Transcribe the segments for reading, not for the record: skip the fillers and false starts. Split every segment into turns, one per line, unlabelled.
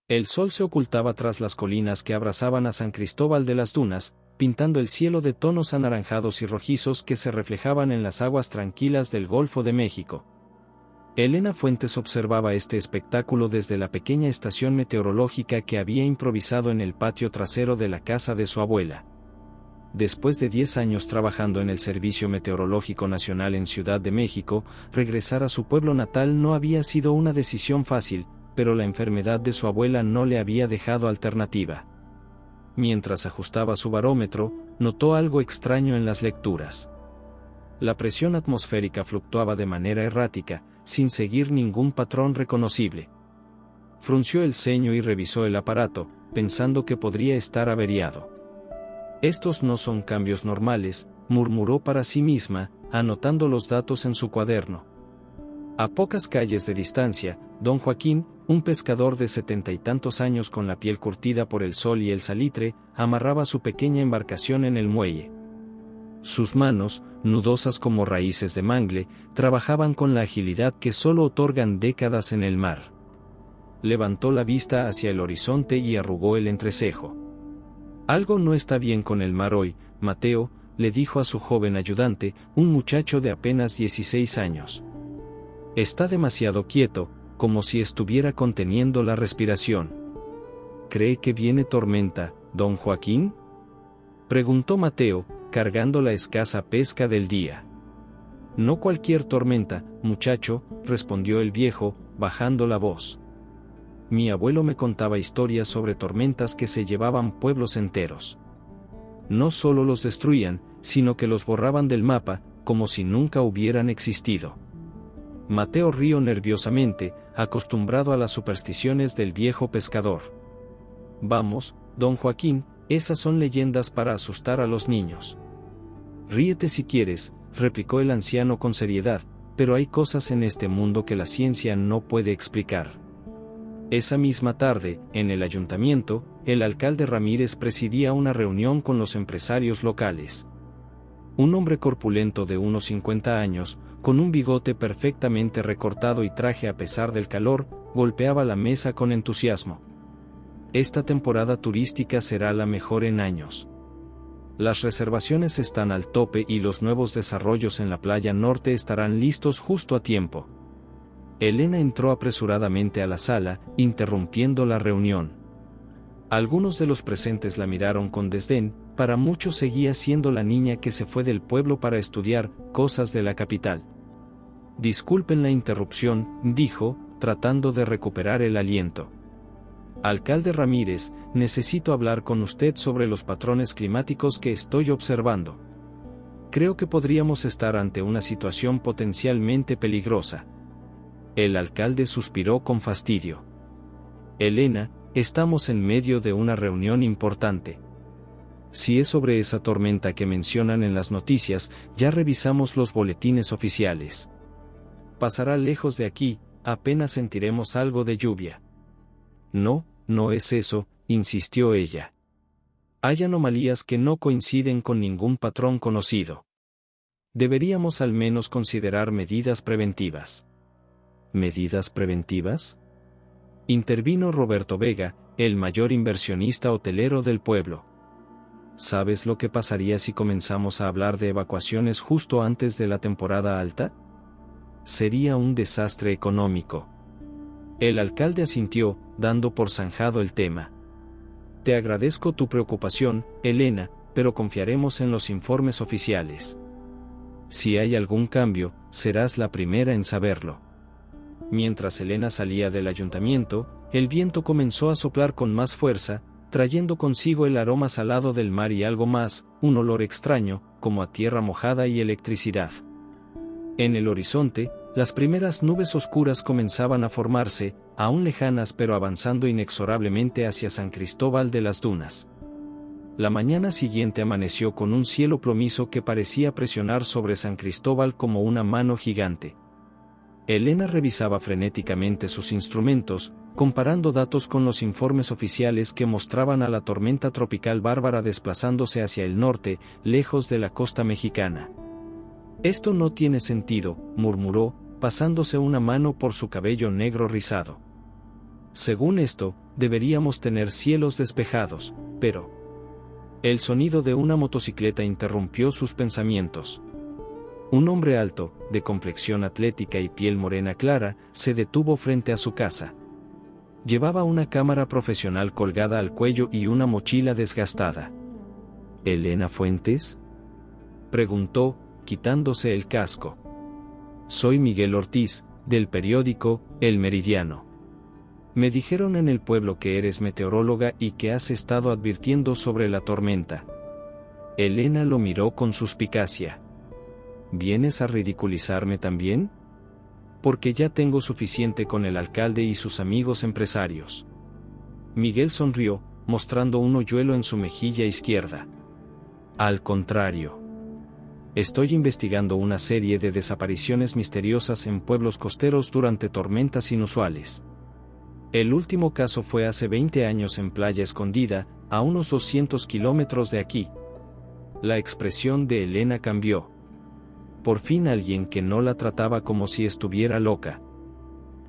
El sol se ocultaba tras las colinas que abrazaban a San Cristóbal de las Dunas, pintando el cielo de tonos anaranjados y rojizos que se reflejaban en las aguas tranquilas del Golfo de México. Elena Fuentes observaba este espectáculo desde la pequeña estación meteorológica que había improvisado en el patio trasero de la casa de su abuela. Después de 10 años trabajando en el Servicio Meteorológico Nacional en Ciudad de México, regresar a su pueblo natal no había sido una decisión fácil, pero la enfermedad de su abuela no le había dejado alternativa. Mientras ajustaba su barómetro, notó algo extraño en las lecturas. La presión atmosférica fluctuaba de manera errática, sin seguir ningún patrón reconocible. Frunció el ceño y revisó el aparato, pensando que podría estar averiado. «Estos no son cambios normales», murmuró para sí misma, anotando los datos en su cuaderno. A pocas calles de distancia, don Joaquín, un pescador de 70 y tantos años con la piel curtida por el sol y el salitre, amarraba su pequeña embarcación en el muelle. Sus manos, nudosas como raíces de mangle, trabajaban con la agilidad que solo otorgan décadas en el mar. Levantó la vista hacia el horizonte y arrugó el entrecejo. «Algo no está bien con el mar hoy, Mateo», le dijo a su joven ayudante, un muchacho de apenas 16 años. «Está demasiado quieto, como si estuviera conteniendo la respiración». «¿Cree que viene tormenta, don Joaquín?», preguntó Mateo, cargando la escasa pesca del día. «No cualquier tormenta, muchacho», respondió el viejo, bajando la voz. «Mi abuelo me contaba historias sobre tormentas que se llevaban pueblos enteros. No solo los destruían, sino que los borraban del mapa, como si nunca hubieran existido». Mateo rió nerviosamente, acostumbrado a las supersticiones del viejo pescador. «Vamos, don Joaquín, esas son leyendas para asustar a los niños». «Ríete si quieres», replicó el anciano con seriedad, «pero hay cosas en este mundo que la ciencia no puede explicar». Esa misma tarde, en el ayuntamiento, el alcalde Ramírez presidía una reunión con los empresarios locales. Un hombre corpulento de unos 50 años, con un bigote perfectamente recortado y traje a pesar del calor, golpeaba la mesa con entusiasmo. «Esta temporada turística será la mejor en años. Las reservaciones están al tope y los nuevos desarrollos en la playa norte estarán listos justo a tiempo». Elena entró apresuradamente a la sala, interrumpiendo la reunión. Algunos de los presentes la miraron con desdén, para muchos seguía siendo la niña que se fue del pueblo para estudiar cosas de la capital. «Disculpen la interrupción», dijo, tratando de recuperar el aliento. «Alcalde Ramírez, necesito hablar con usted sobre los patrones climáticos que estoy observando. Creo que podríamos estar ante una situación potencialmente peligrosa». El alcalde suspiró con fastidio. «Elena, estamos en medio de una reunión importante. Si es sobre esa tormenta que mencionan en las noticias, ya revisamos los boletines oficiales. Pasará lejos de aquí, apenas sentiremos algo de lluvia». «No, no es eso», insistió ella. «Hay anomalías que no coinciden con ningún patrón conocido. Deberíamos al menos considerar medidas preventivas». «¿Medidas preventivas?», intervino Roberto Vega, el mayor inversionista hotelero del pueblo. «¿Sabes lo que pasaría si comenzamos a hablar de evacuaciones justo antes de la temporada alta? Sería un desastre económico». El alcalde asintió, dando por zanjado el tema. «Te agradezco tu preocupación, Elena, pero confiaremos en los informes oficiales. Si hay algún cambio, serás la primera en saberlo». Mientras Elena salía del ayuntamiento, el viento comenzó a soplar con más fuerza, trayendo consigo el aroma salado del mar y algo más, un olor extraño, como a tierra mojada y electricidad. En el horizonte, las primeras nubes oscuras comenzaban a formarse, aún lejanas pero avanzando inexorablemente hacia San Cristóbal de las Dunas. La mañana siguiente amaneció con un cielo plomizo que parecía presionar sobre San Cristóbal como una mano gigante. Elena revisaba frenéticamente sus instrumentos, comparando datos con los informes oficiales que mostraban a la tormenta tropical Bárbara desplazándose hacia el norte, lejos de la costa mexicana. «Esto no tiene sentido», murmuró, pasándose una mano por su cabello negro rizado. Según esto, deberíamos tener cielos despejados, pero... El sonido de una motocicleta interrumpió sus pensamientos. Un hombre alto, de complexión atlética y piel morena clara, se detuvo frente a su casa. Llevaba una cámara profesional colgada al cuello y una mochila desgastada. ¿Elena Fuentes?, preguntó, quitándose el casco. Soy Miguel Ortiz, del periódico El Meridiano. Me dijeron en el pueblo que eres meteoróloga y que has estado advirtiendo sobre la tormenta. Elena lo miró con suspicacia. ¿Vienes a ridiculizarme también? Porque ya tengo suficiente con el alcalde y sus amigos empresarios. Miguel sonrió, mostrando un hoyuelo en su mejilla izquierda. Al contrario. Estoy investigando una serie de desapariciones misteriosas en pueblos costeros durante tormentas inusuales. El último caso fue hace 20 años en Playa Escondida, a unos 200 kilómetros de aquí. La expresión de Elena cambió. Por fin alguien que no la trataba como si estuviera loca.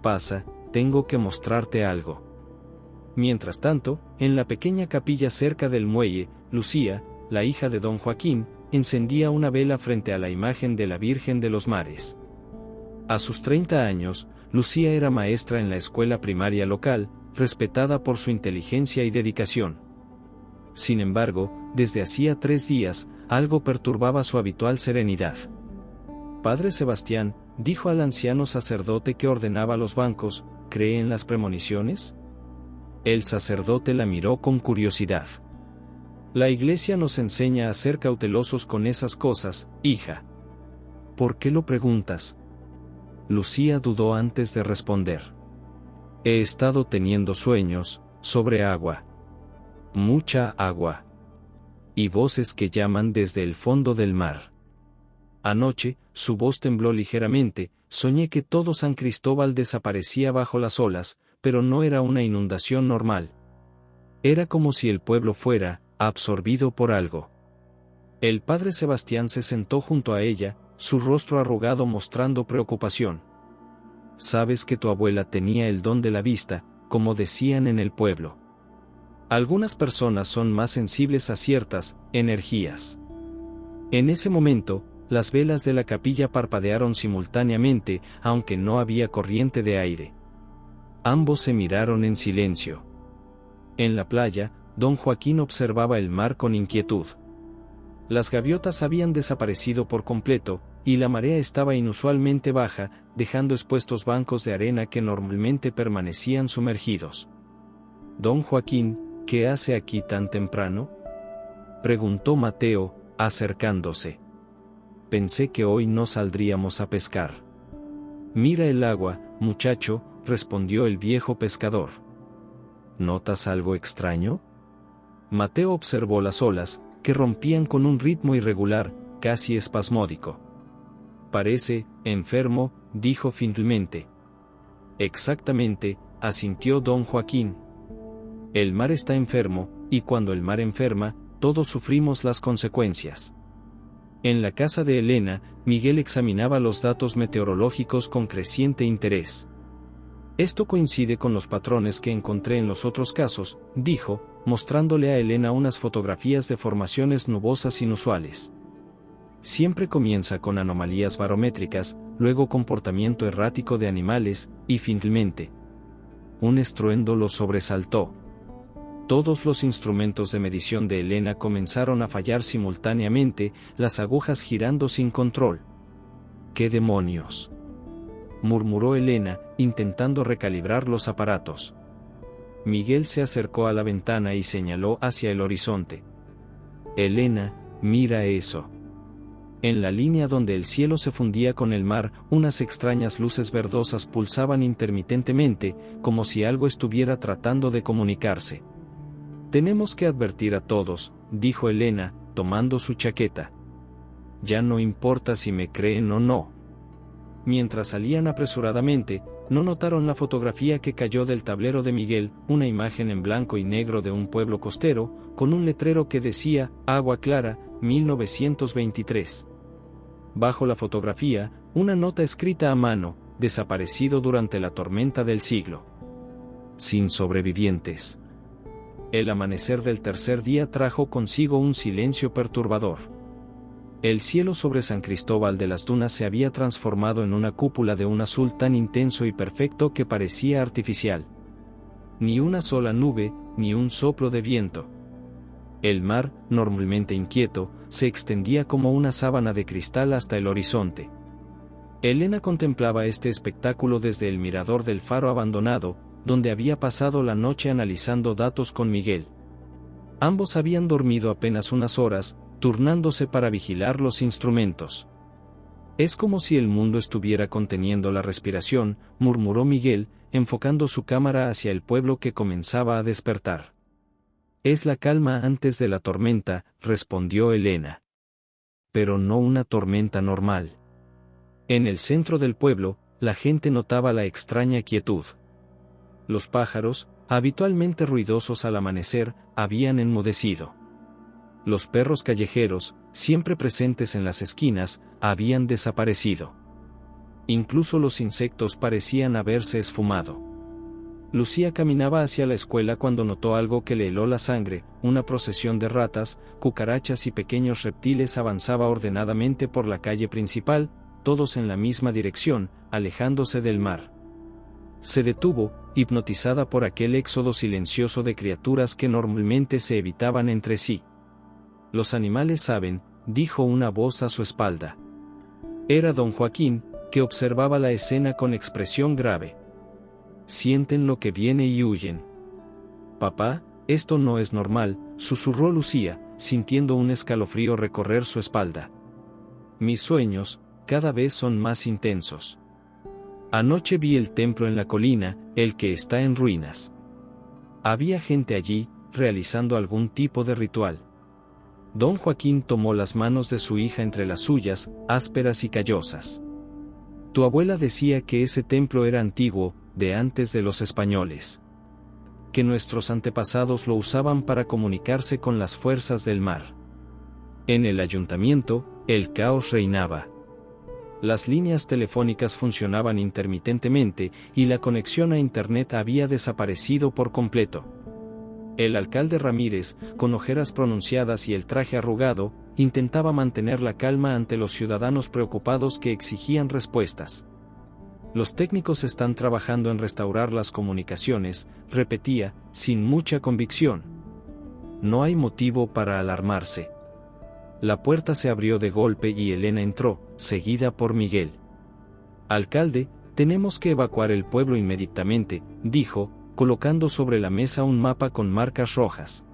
Pasa, tengo que mostrarte algo. Mientras tanto, en la pequeña capilla cerca del muelle, Lucía, la hija de don Joaquín, encendía una vela frente a la imagen de la Virgen de los Mares. A sus 30 años, Lucía era maestra en la escuela primaria local, respetada por su inteligencia y dedicación. Sin embargo, desde hacía 3 días, algo perturbaba su habitual serenidad. Padre Sebastián, dijo al anciano sacerdote que ordenaba los bancos, ¿cree en las premoniciones? El sacerdote la miró con curiosidad. La Iglesia nos enseña a ser cautelosos con esas cosas, hija. ¿Por qué lo preguntas? Lucía dudó antes de responder. He estado teniendo sueños, sobre agua. Mucha agua. Y voces que llaman desde el fondo del mar. Anoche, su voz tembló ligeramente, soñé que todo San Cristóbal desaparecía bajo las olas, pero no era una inundación normal. Era como si el pueblo fuera absorbido por algo. El padre Sebastián se sentó junto a ella, su rostro arrugado mostrando preocupación. Sabes que tu abuela tenía el don de la vista, como decían en el pueblo. Algunas personas son más sensibles a ciertas energías. En ese momento, las velas de la capilla parpadearon simultáneamente, aunque no había corriente de aire. Ambos se miraron en silencio. En la playa, don Joaquín observaba el mar con inquietud. Las gaviotas habían desaparecido por completo, y la marea estaba inusualmente baja, dejando expuestos bancos de arena que normalmente permanecían sumergidos. Don Joaquín, ¿qué hace aquí tan temprano?, preguntó Mateo, acercándose. Pensé que hoy no saldríamos a pescar. Mira el agua, muchacho, respondió el viejo pescador. ¿Notas algo extraño? Mateo observó las olas, que rompían con un ritmo irregular, casi espasmódico. Parece enfermo, dijo finalmente. Exactamente, asintió don Joaquín. El mar está enfermo, y cuando el mar enferma, todos sufrimos las consecuencias. En la casa de Elena, Miguel examinaba los datos meteorológicos con creciente interés. Esto coincide con los patrones que encontré en los otros casos, dijo, mostrándole a Elena unas fotografías de formaciones nubosas inusuales. Siempre comienza con anomalías barométricas, luego comportamiento errático de animales, y finalmente, un estruendo lo sobresaltó. Todos los instrumentos de medición de Elena comenzaron a fallar simultáneamente, las agujas girando sin control. ¿Qué demonios?, murmuró Elena, intentando recalibrar los aparatos. Miguel se acercó a la ventana y señaló hacia el horizonte. Elena, mira eso. En la línea donde el cielo se fundía con el mar, unas extrañas luces verdosas pulsaban intermitentemente, como si algo estuviera tratando de comunicarse. Tenemos que advertir a todos, dijo Elena, tomando su chaqueta. Ya no importa si me creen o no. Mientras salían apresuradamente, no notaron la fotografía que cayó del tablero de Miguel, una imagen en blanco y negro de un pueblo costero, con un letrero que decía, Agua Clara, 1923. Bajo la fotografía, una nota escrita a mano, desaparecido durante la tormenta del siglo. sin sobrevivientes. El amanecer del tercer día trajo consigo un silencio perturbador. El cielo sobre San Cristóbal de las Dunas se había transformado en una cúpula de un azul tan intenso y perfecto que parecía artificial. Ni una sola nube, ni un soplo de viento. El mar, normalmente inquieto, se extendía como una sábana de cristal hasta el horizonte. Elena contemplaba este espectáculo desde el mirador del faro abandonado, donde había pasado la noche analizando datos con Miguel. Ambos habían dormido apenas unas horas, turnándose para vigilar los instrumentos. Es como si el mundo estuviera conteniendo la respiración, murmuró Miguel, enfocando su cámara hacia el pueblo que comenzaba a despertar. Es la calma antes de la tormenta, respondió Elena. Pero no una tormenta normal. En el centro del pueblo, la gente notaba la extraña quietud. Los pájaros, habitualmente ruidosos al amanecer, habían enmudecido. Los perros callejeros, siempre presentes en las esquinas, habían desaparecido. Incluso los insectos parecían haberse esfumado. Lucía caminaba hacia la escuela cuando notó algo que le heló la sangre. Una procesión de ratas, cucarachas y pequeños reptiles avanzaba ordenadamente por la calle principal, todos en la misma dirección, alejándose del mar. Se detuvo, hipnotizada por aquel éxodo silencioso de criaturas que normalmente se evitaban entre sí. Los animales saben, dijo una voz a su espalda. Era don Joaquín, que observaba la escena con expresión grave. Sienten lo que viene y huyen. Papá, esto no es normal, susurró Lucía, sintiendo un escalofrío recorrer su espalda. Mis sueños, cada vez son más intensos. Anoche vi el templo en la colina, el que está en ruinas. Había gente allí, realizando algún tipo de ritual. Don Joaquín tomó las manos de su hija entre las suyas, ásperas y callosas. Tu abuela decía que ese templo era antiguo, de antes de los españoles. Que nuestros antepasados lo usaban para comunicarse con las fuerzas del mar. En el ayuntamiento, el caos reinaba. Las líneas telefónicas funcionaban intermitentemente y la conexión a Internet había desaparecido por completo. El alcalde Ramírez, con ojeras pronunciadas y el traje arrugado, intentaba mantener la calma ante los ciudadanos preocupados que exigían respuestas. Los técnicos están trabajando en restaurar las comunicaciones, repetía, sin mucha convicción. No hay motivo para alarmarse. La puerta se abrió de golpe y Elena entró, seguida por Miguel. Alcalde, tenemos que evacuar el pueblo inmediatamente, dijo, colocando sobre la mesa un mapa con marcas rojas.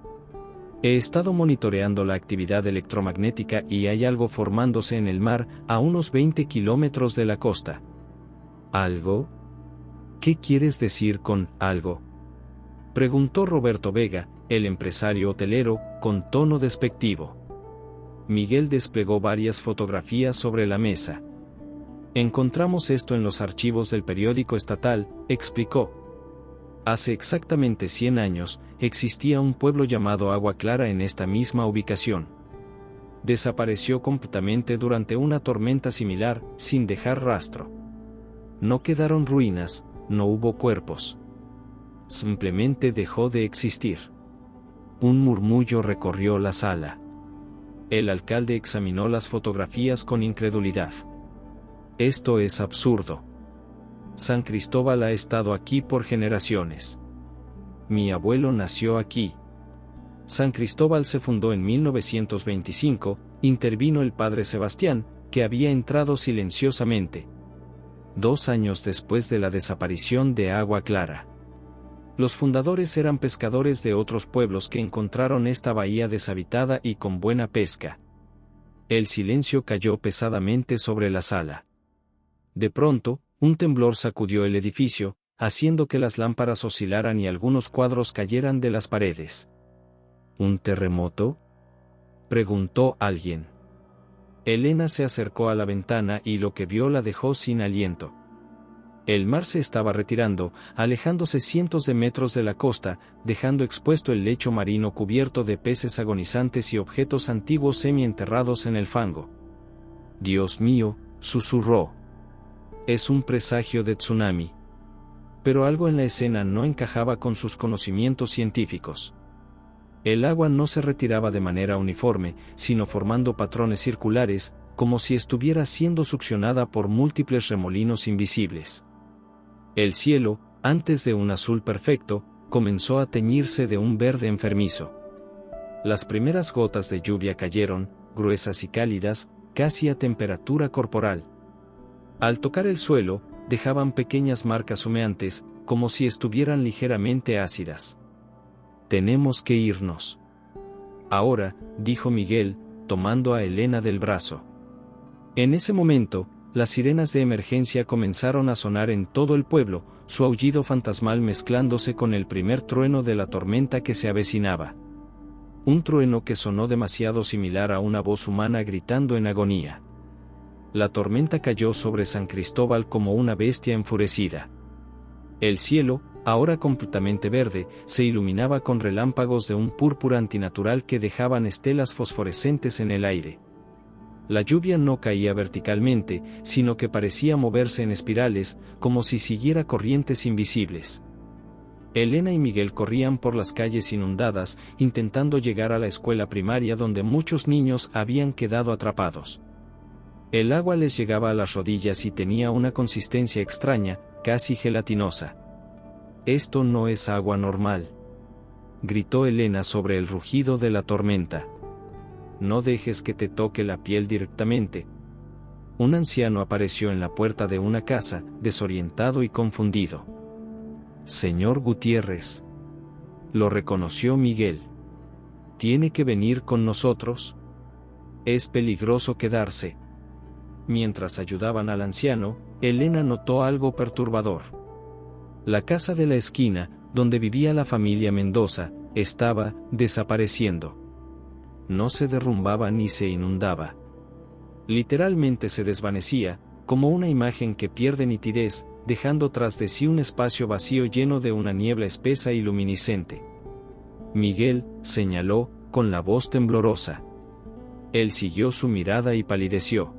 He estado monitoreando la actividad electromagnética y hay algo formándose en el mar, a unos 20 kilómetros de la costa. ¿Algo? ¿Qué quieres decir con algo? Preguntó Roberto Vega, el empresario hotelero, con tono despectivo. Miguel desplegó varias fotografías sobre la mesa. Encontramos esto en los archivos del periódico estatal, explicó. Hace exactamente 100 años, existía un pueblo llamado Agua Clara en esta misma ubicación. Desapareció completamente durante una tormenta similar, sin dejar rastro. No quedaron ruinas, no hubo cuerpos. Simplemente dejó de existir. Un murmullo recorrió la sala. El alcalde examinó las fotografías con incredulidad. Esto es absurdo. San Cristóbal ha estado aquí por generaciones. Mi abuelo nació aquí. San Cristóbal se fundó en 1925, intervino el padre Sebastián, que había entrado silenciosamente. 2 años después de la desaparición de Agua Clara. Los fundadores eran pescadores de otros pueblos que encontraron esta bahía deshabitada y con buena pesca. El silencio cayó pesadamente sobre la sala. De pronto, un temblor sacudió el edificio, haciendo que las lámparas oscilaran y algunos cuadros cayeran de las paredes. ¿Un terremoto?, preguntó alguien. Elena se acercó a la ventana y lo que vio la dejó sin aliento. El mar se estaba retirando, alejándose cientos de metros de la costa, dejando expuesto el lecho marino cubierto de peces agonizantes y objetos antiguos semienterrados en el fango. Dios mío, susurró. Es un presagio de tsunami. pero algo en la escena no encajaba con sus conocimientos científicos. El agua no se retiraba de manera uniforme, sino formando patrones circulares, como si estuviera siendo succionada por múltiples remolinos invisibles. El cielo, antes de un azul perfecto, comenzó a teñirse de un verde enfermizo. Las primeras gotas de lluvia cayeron, gruesas y cálidas, casi a temperatura corporal. Al tocar el suelo, dejaban pequeñas marcas humeantes, como si estuvieran ligeramente ácidas. «Tenemos que irnos». «Ahora», dijo Miguel, tomando a Elena del brazo. En ese momento, las sirenas de emergencia comenzaron a sonar en todo el pueblo, su aullido fantasmal mezclándose con el primer trueno de la tormenta que se avecinaba. Un trueno que sonó demasiado similar a una voz humana gritando en agonía. La tormenta cayó sobre San Cristóbal como una bestia enfurecida. El cielo, ahora completamente verde, se iluminaba con relámpagos de un púrpura antinatural que dejaban estelas fosforescentes en el aire. La lluvia no caía verticalmente, sino que parecía moverse en espirales, como si siguiera corrientes invisibles. Elena y Miguel corrían por las calles inundadas, intentando llegar a la escuela primaria donde muchos niños habían quedado atrapados. El agua les llegaba a las rodillas y tenía una consistencia extraña, casi gelatinosa. «Esto no es agua normal», gritó Elena sobre el rugido de la tormenta. «No dejes que te toque la piel directamente». Un anciano apareció en la puerta de una casa, desorientado y confundido. «Señor Gutiérrez». Lo reconoció Miguel. «¿Tiene que venir con nosotros? Es peligroso quedarse». Mientras ayudaban al anciano, Elena notó algo perturbador. La casa de la esquina, donde vivía la familia Mendoza, estaba desapareciendo. No se derrumbaba ni se inundaba. Literalmente se desvanecía, como una imagen que pierde nitidez, dejando tras de sí un espacio vacío lleno de una niebla espesa y luminiscente. Miguel, señaló, con la voz temblorosa. Él siguió su mirada y palideció.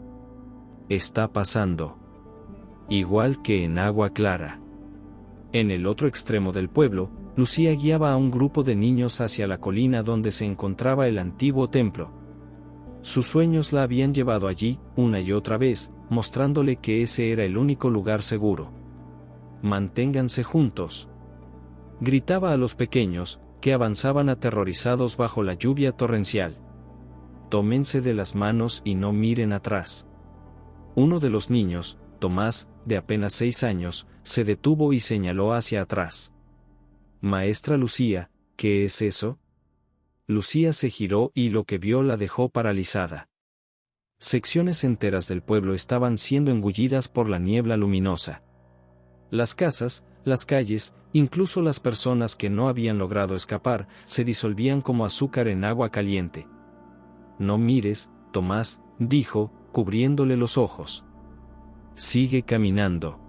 «Está pasando. Igual que en Agua Clara». En el otro extremo del pueblo, Lucía guiaba a un grupo de niños hacia la colina donde se encontraba el antiguo templo. Sus sueños la habían llevado allí, una y otra vez, mostrándole que ese era el único lugar seguro. «Manténganse juntos», gritaba a los pequeños, que avanzaban aterrorizados bajo la lluvia torrencial. «Tómense de las manos y no miren atrás». Uno de los niños, Tomás, de apenas 6 años, se detuvo y señaló hacia atrás. «Maestra Lucía, ¿qué es eso?». Lucía se giró y lo que vio la dejó paralizada. Secciones enteras del pueblo estaban siendo engullidas por la niebla luminosa. Las casas, las calles, incluso las personas que no habían logrado escapar, se disolvían como azúcar en agua caliente. «No mires, Tomás», dijo, cubriéndole los ojos. «Sigue caminando».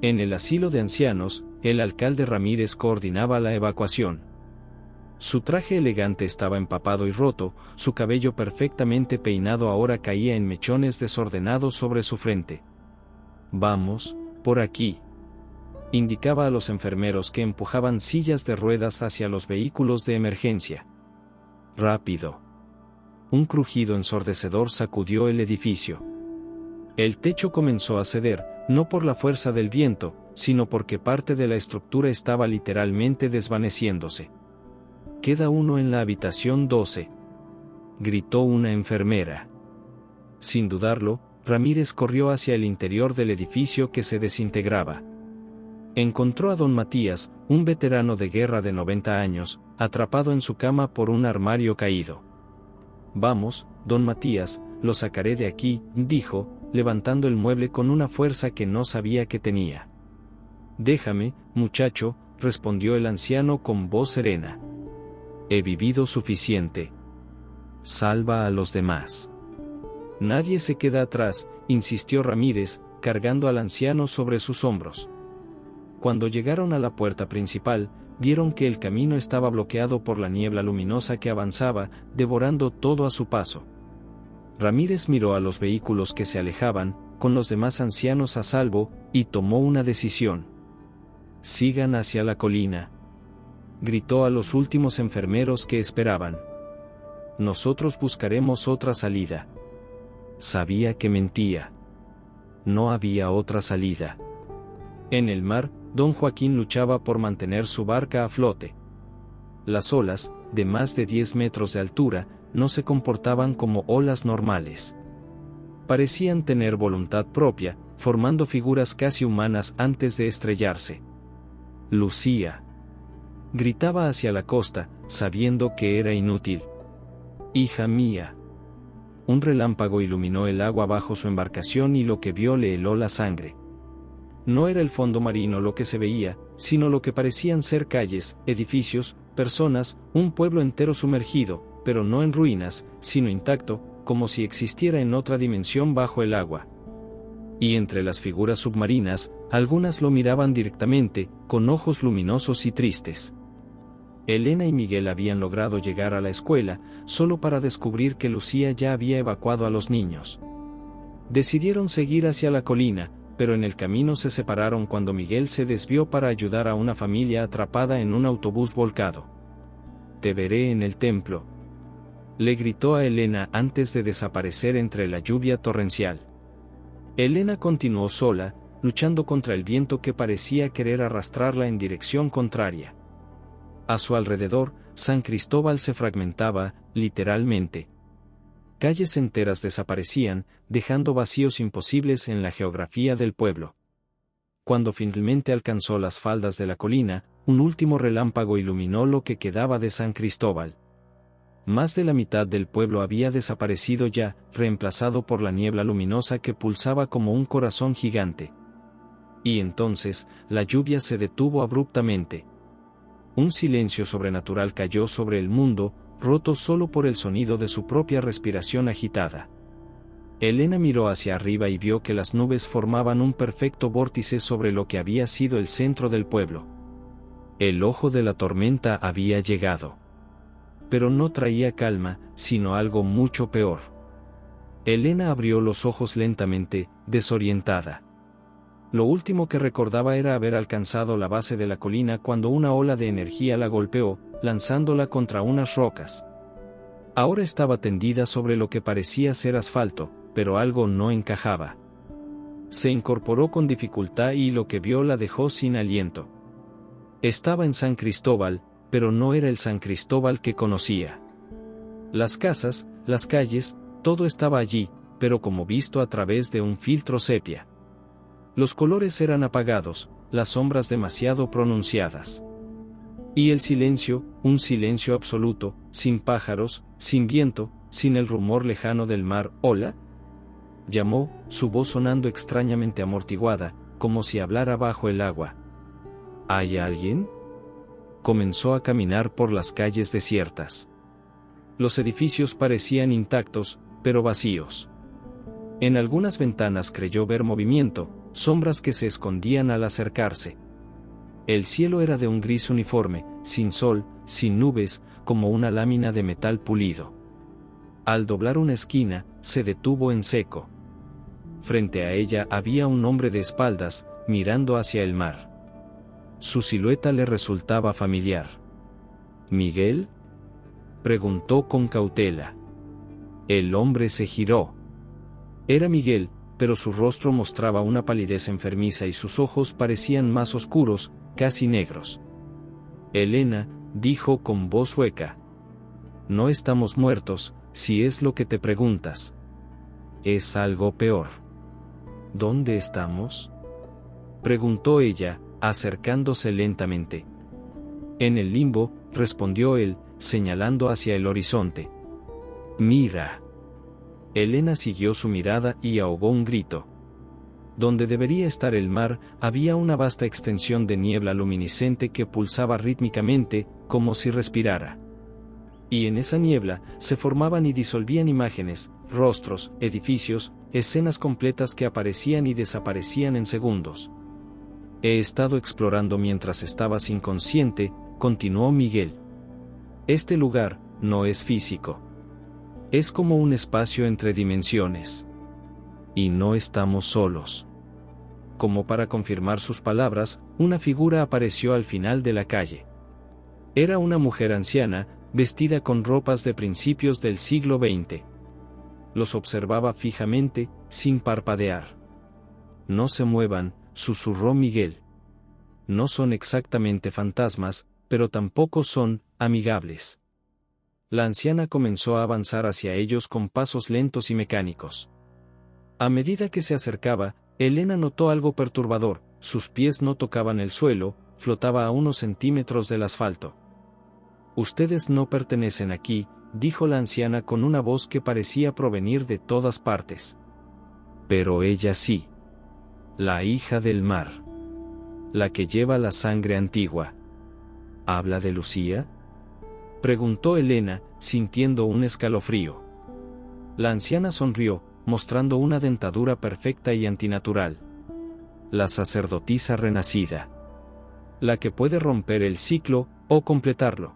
En el asilo de ancianos, el alcalde Ramírez coordinaba la evacuación. Su traje elegante estaba empapado y roto, su cabello perfectamente peinado ahora caía en mechones desordenados sobre su frente. «Vamos, por aquí», indicaba a los enfermeros que empujaban sillas de ruedas hacia los vehículos de emergencia. «Rápido». Un crujido ensordecedor sacudió el edificio. El techo comenzó a ceder, no por la fuerza del viento, sino porque parte de la estructura estaba literalmente desvaneciéndose. «Queda uno en la habitación 12», gritó una enfermera. Sin dudarlo, Ramírez corrió hacia el interior del edificio que se desintegraba. Encontró a don Matías, un veterano de guerra de 90 años, atrapado en su cama por un armario caído. «Vamos, don Matías, lo sacaré de aquí», dijo, levantando el mueble con una fuerza que no sabía que tenía. «Déjame, muchacho», respondió el anciano con voz serena. «He vivido suficiente. Salva a los demás». «Nadie se queda atrás», insistió Ramírez, cargando al anciano sobre sus hombros. Cuando llegaron a la puerta principal, vieron que el camino estaba bloqueado por la niebla luminosa que avanzaba, devorando todo a su paso. Ramírez miró a los vehículos que se alejaban, con los demás ancianos a salvo, y tomó una decisión. Sigan hacia la colina. Gritó a los últimos enfermeros que esperaban. Nosotros buscaremos otra salida. Sabía que mentía. No había otra salida. En el mar, don Joaquín luchaba por mantener su barca a flote. Las olas, de más de 10 metros de altura, no se comportaban como olas normales. Parecían tener voluntad propia, formando figuras casi humanas antes de estrellarse. Lucía. Gritaba hacia la costa, sabiendo que era inútil. Hija mía. Un relámpago iluminó el agua bajo su embarcación y lo que vio le heló la sangre. No era el fondo marino lo que se veía, sino lo que parecían ser calles, edificios, personas, un pueblo entero sumergido, pero no en ruinas, sino intacto, como si existiera en otra dimensión bajo el agua. Y entre las figuras submarinas, algunas lo miraban directamente, con ojos luminosos y tristes. Elena y Miguel habían logrado llegar a la escuela, solo para descubrir que Lucía ya había evacuado a los niños. Decidieron seguir hacia la colina, pero en el camino se separaron cuando Miguel se desvió para ayudar a una familia atrapada en un autobús volcado. Te veré en el templo. Le gritó a Elena antes de desaparecer entre la lluvia torrencial. Elena continuó sola, luchando contra el viento que parecía querer arrastrarla en dirección contraria. A su alrededor, San Cristóbal se fragmentaba, literalmente. Calles enteras desaparecían, dejando vacíos imposibles en la geografía del pueblo. Cuando finalmente alcanzó las faldas de la colina, un último relámpago iluminó lo que quedaba de San Cristóbal. Más de la mitad del pueblo había desaparecido ya, reemplazado por la niebla luminosa que pulsaba como un corazón gigante. Y entonces, la lluvia se detuvo abruptamente. Un silencio sobrenatural cayó sobre el mundo, roto solo por el sonido de su propia respiración agitada. Elena miró hacia arriba y vio que las nubes formaban un perfecto vórtice sobre lo que había sido el centro del pueblo. El ojo de la tormenta había llegado. Pero no traía calma, sino algo mucho peor. Elena abrió los ojos lentamente, desorientada. Lo último que recordaba era haber alcanzado la base de la colina cuando una ola de energía la golpeó, lanzándola contra unas rocas. Ahora estaba tendida sobre lo que parecía ser asfalto, pero algo no encajaba. Se incorporó con dificultad y lo que vio la dejó sin aliento. Estaba en San Cristóbal, pero no era el San Cristóbal que conocía. Las casas, las calles, todo estaba allí, pero como visto a través de un filtro sepia. Los colores eran apagados, las sombras demasiado pronunciadas. Y el silencio, un silencio absoluto, sin pájaros, sin viento, sin el rumor lejano del mar. ¿Hola? Llamó, su voz sonando extrañamente amortiguada, como si hablara bajo el agua. ¿Hay alguien? Comenzó a caminar por las calles desiertas. Los edificios parecían intactos, pero vacíos. En algunas ventanas creyó ver movimiento, sombras que se escondían al acercarse. El cielo era de un gris uniforme, sin sol, sin nubes, como una lámina de metal pulido. Al doblar una esquina, se detuvo en seco. Frente a ella había un hombre de espaldas, mirando hacia el mar. Su silueta le resultaba familiar. ¿Miguel?, preguntó con cautela. El hombre se giró. Era Miguel, pero su rostro mostraba una palidez enfermiza y sus ojos parecían más oscuros, casi negros. Elena, dijo con voz hueca. No estamos muertos, si es lo que te preguntas. Es algo peor. ¿Dónde estamos?, preguntó ella, acercándose lentamente. En el limbo, respondió él, señalando hacia el horizonte. Mira. Elena siguió su mirada y ahogó un grito. Donde debería estar el mar, había una vasta extensión de niebla luminiscente que pulsaba rítmicamente, como si respirara. Y en esa niebla, se formaban y disolvían imágenes, rostros, edificios, escenas completas que aparecían y desaparecían en segundos. He estado explorando mientras estabas inconsciente, continuó Miguel. Este lugar, no es físico. Es como un espacio entre dimensiones. Y no estamos solos. como para confirmar sus palabras, una figura apareció al final de la calle. Era una mujer anciana, vestida con ropas de principios del siglo XX. Los observaba fijamente, sin parpadear. «No se muevan», susurró Miguel. «No son exactamente fantasmas, pero tampoco son amigables». La anciana comenzó a avanzar hacia ellos con pasos lentos y mecánicos. A medida que se acercaba, Elena notó algo perturbador: sus pies no tocaban el suelo, flotaba a unos centímetros del asfalto. «Ustedes no pertenecen aquí», dijo la anciana con una voz que parecía provenir de todas partes. «Pero ella sí. La hija del mar. La que lleva la sangre antigua». «¿Habla de Lucía?», preguntó Elena, sintiendo un escalofrío. La anciana sonrió, mostrando una dentadura perfecta y antinatural. «La sacerdotisa renacida. La que puede romper el ciclo, o completarlo».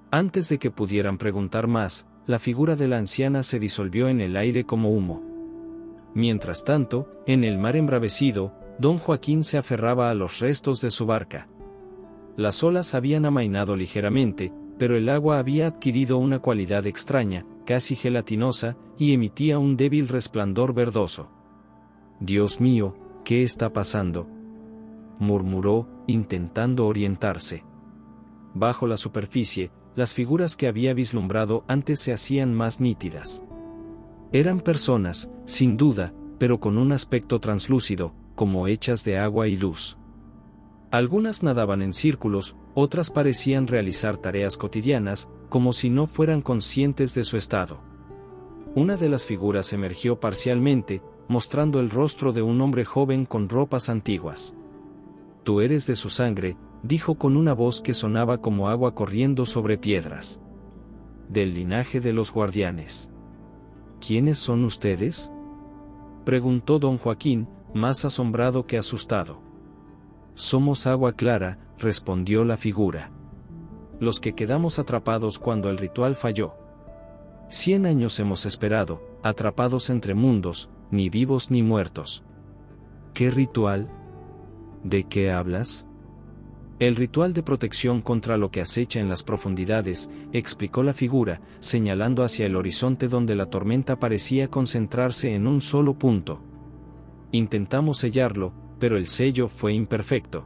Antes de que pudieran preguntar más, la figura de la anciana se disolvió en el aire como humo. Mientras tanto, en el mar embravecido, don Joaquín se aferraba a los restos de su barca. Las olas habían amainado ligeramente, pero el agua había adquirido una cualidad extraña, casi gelatinosa, y emitía un débil resplandor verdoso. «Dios mío, ¿qué está pasando?», murmuró, intentando orientarse. Bajo la superficie, las figuras que había vislumbrado antes se hacían más nítidas. Eran personas, sin duda, pero con un aspecto translúcido, como hechas de agua y luz. Algunas nadaban en círculos, otras parecían realizar tareas cotidianas, como si no fueran conscientes de su estado. Una de las figuras emergió parcialmente, mostrando el rostro de un hombre joven con ropas antiguas. «Tú eres de su sangre», dijo con una voz que sonaba como agua corriendo sobre piedras. «Del linaje de los guardianes». «¿Quiénes son ustedes?», preguntó don Joaquín, más asombrado que asustado. «Somos agua clara», respondió la figura. «Los que quedamos atrapados cuando el ritual falló. 100 años hemos esperado, atrapados entre mundos, ni vivos ni muertos». «¿Qué ritual? ¿De qué hablas?». «El ritual de protección contra lo que acecha en las profundidades», explicó la figura, señalando hacia el horizonte donde la tormenta parecía concentrarse en un solo punto. «Intentamos sellarlo, pero el sello fue imperfecto.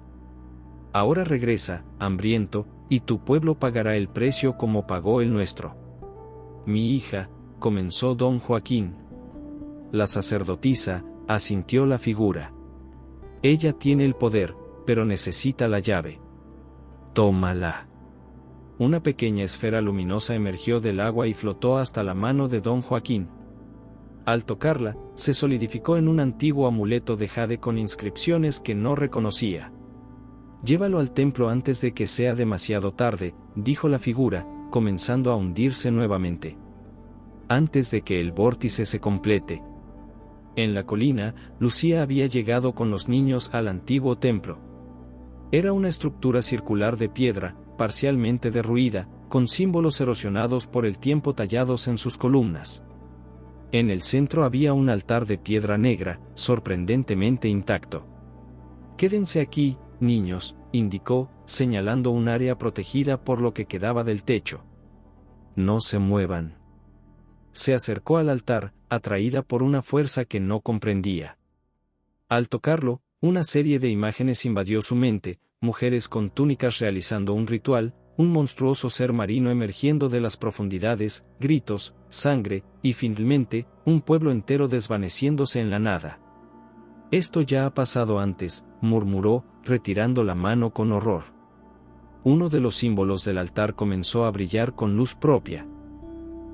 Ahora regresa, hambriento, y tu pueblo pagará el precio como pagó el nuestro». «Mi hija», comenzó don Joaquín. «La sacerdotisa», asintió la figura. «Ella tiene el poder, pero necesita la llave». «Tómala». Una pequeña esfera luminosa emergió del agua y flotó hasta la mano de don Joaquín. Al tocarla, se solidificó en un antiguo amuleto de jade con inscripciones que no reconocía. «Llévalo al templo antes de que sea demasiado tarde», dijo la figura, comenzando a hundirse nuevamente. «Antes de que el vórtice se complete». En la colina, Lucía había llegado con los niños al antiguo templo. Era una estructura circular de piedra, parcialmente derruida, con símbolos erosionados por el tiempo tallados en sus columnas. En el centro había un altar de piedra negra, sorprendentemente intacto. «Quédense aquí, niños», indicó, señalando un área protegida por lo que quedaba del techo. «No se muevan». Se acercó al altar, atraída por una fuerza que no comprendía. Al tocarlo, una serie de imágenes invadió su mente: mujeres con túnicas realizando un ritual, un monstruoso ser marino emergiendo de las profundidades, gritos, sangre, y finalmente, un pueblo entero desvaneciéndose en la nada. «Esto ya ha pasado antes», murmuró, retirando la mano con horror. Uno de los símbolos del altar comenzó a brillar con luz propia.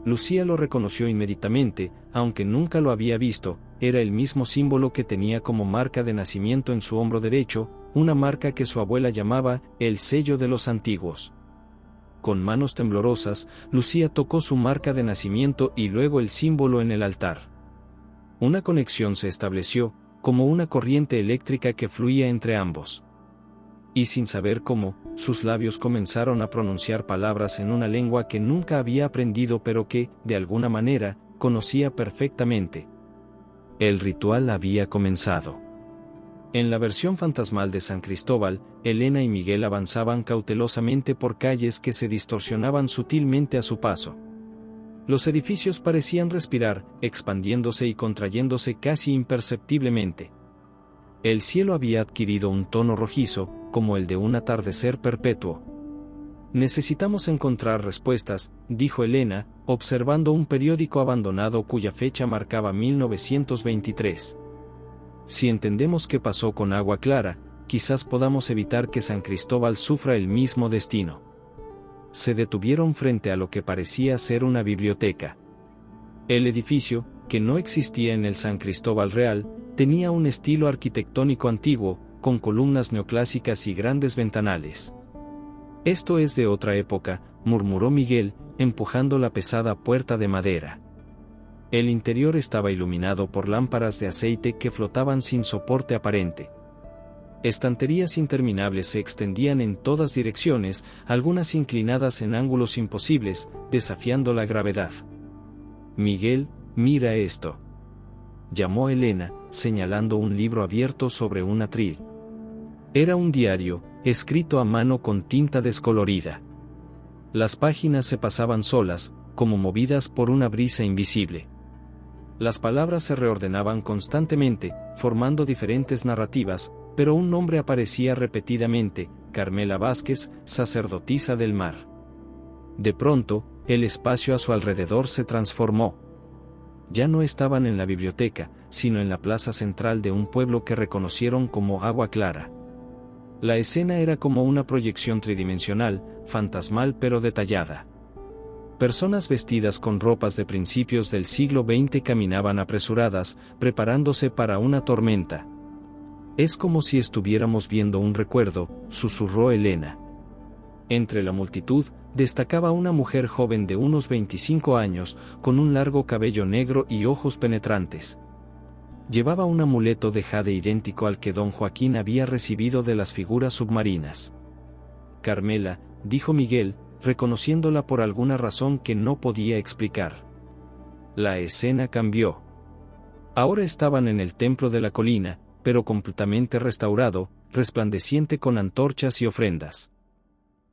Lucía lo reconoció inmediatamente, aunque nunca lo había visto. Era el mismo símbolo que tenía como marca de nacimiento en su hombro derecho, una marca que su abuela llamaba el sello de los antiguos. Con manos temblorosas, Lucía tocó su marca de nacimiento y luego el símbolo en el altar. Una conexión se estableció, como una corriente eléctrica que fluía entre ambos. Y sin saber cómo, sus labios comenzaron a pronunciar palabras en una lengua que nunca había aprendido pero que, de alguna manera, conocía perfectamente. El ritual había comenzado. En la versión fantasmal de San Cristóbal, Elena y Miguel avanzaban cautelosamente por calles que se distorsionaban sutilmente a su paso. Los edificios parecían respirar, expandiéndose y contrayéndose casi imperceptiblemente. El cielo había adquirido un tono rojizo, como el de un atardecer perpetuo. Necesitamos encontrar respuestas, dijo Elena, observando un periódico abandonado cuya fecha marcaba 1923. Si entendemos qué pasó con Agua Clara, quizás podamos evitar que San Cristóbal sufra el mismo destino. Se detuvieron frente a lo que parecía ser una biblioteca. El edificio, que no existía en el San Cristóbal real, tenía un estilo arquitectónico antiguo, con columnas neoclásicas y grandes ventanales. «Esto es de otra época», murmuró Miguel, empujando la pesada puerta de madera. El interior estaba iluminado por lámparas de aceite que flotaban sin soporte aparente. Estanterías interminables se extendían en todas direcciones, algunas inclinadas en ángulos imposibles, desafiando la gravedad. «Miguel, mira esto», llamó Elena, señalando un libro abierto sobre un atril. Era un diario, escrito a mano con tinta descolorida. Las páginas se pasaban solas, como movidas por una brisa invisible. Las palabras se reordenaban constantemente, formando diferentes narrativas, pero un nombre aparecía repetidamente: Carmela Vázquez, sacerdotisa del mar. De pronto, el espacio a su alrededor se transformó. Ya no estaban en la biblioteca, sino en la plaza central de un pueblo que reconocieron como Agua Clara. La escena era como una proyección tridimensional, fantasmal pero detallada. Personas vestidas con ropas de principios del siglo XX caminaban apresuradas, preparándose para una tormenta. «Es como si estuviéramos viendo un recuerdo», susurró Elena. Entre la multitud, destacaba una mujer joven de unos 25 años, con un largo cabello negro y ojos penetrantes. Llevaba un amuleto de jade idéntico al que don Joaquín había recibido de las figuras submarinas. «Carmela», dijo Miguel, reconociéndola por alguna razón que no podía explicar. La escena cambió. Ahora estaban en el templo de la colina, pero completamente restaurado, resplandeciente con antorchas y ofrendas.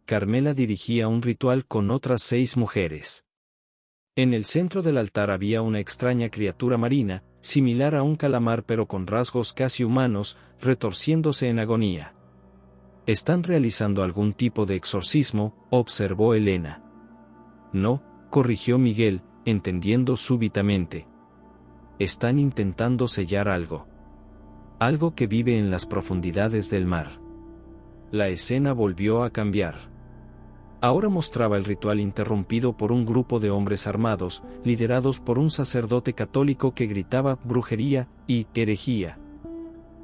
Carmela dirigía un ritual con otras 6 mujeres. En el centro del altar había una extraña criatura marina, similar a un calamar pero con rasgos casi humanos, retorciéndose en agonía. «¿Están realizando algún tipo de exorcismo?», observó Elena. «No», corrigió Miguel, entendiendo súbitamente. «Están intentando sellar algo. Algo que vive en las profundidades del mar». La escena volvió a cambiar. Ahora mostraba el ritual interrumpido por un grupo de hombres armados, liderados por un sacerdote católico que gritaba brujería y herejía.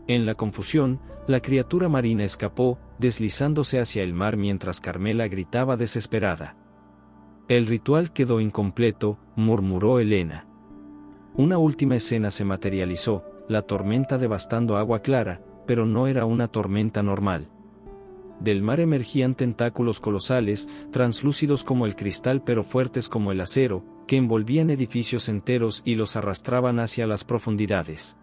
En la confusión, la criatura marina escapó, deslizándose hacia el mar mientras Carmela gritaba desesperada. «El ritual quedó incompleto», murmuró Elena. Una última escena se materializó, la tormenta devastando Agua Clara, pero no era una tormenta normal. Del mar emergían tentáculos colosales, translúcidos como el cristal pero fuertes como el acero, que envolvían edificios enteros y los arrastraban hacia las profundidades.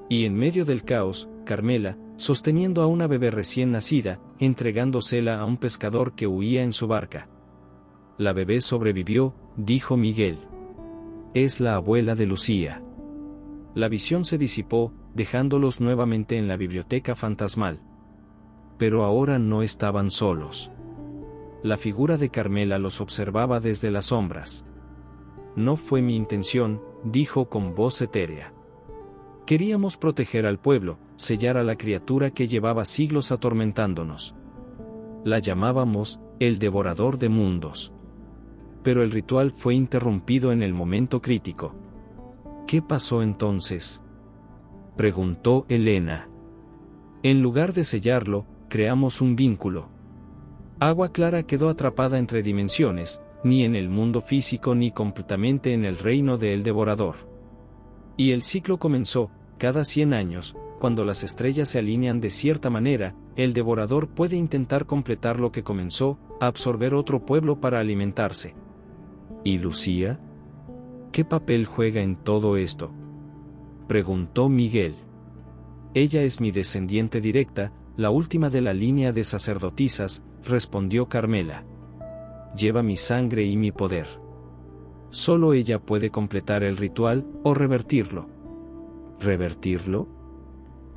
Y en medio del caos, Carmela, sosteniendo a una bebé recién nacida, entregándosela a un pescador que huía en su barca. «La bebé sobrevivió», dijo Miguel. «Es la abuela de Lucía». La visión se disipó, dejándolos nuevamente en la biblioteca fantasmal. Pero ahora no estaban solos. La figura de Carmela los observaba desde las sombras. «No fue mi intención», dijo con voz etérea. «Queríamos proteger al pueblo, sellar a la criatura que llevaba siglos atormentándonos. La llamábamos el devorador de mundos». Pero el ritual fue interrumpido en el momento crítico. «¿Qué pasó entonces?», preguntó Elena. «En lugar de sellarlo, creamos un vínculo. Agua Clara quedó atrapada entre dimensiones, ni en el mundo físico ni completamente en el reino del devorador. Y el ciclo comenzó. Cada 100 años, cuando las estrellas se alinean de cierta manera, el devorador puede intentar completar lo que comenzó, absorber otro pueblo para alimentarse». «¿Y Lucía? ¿Qué papel juega en todo esto?», preguntó Miguel. Ella es mi descendiente directa, la última de la línea de sacerdotisas, respondió Carmela. Lleva mi sangre y mi poder. Solo ella puede completar el ritual o revertirlo. ¿Revertirlo?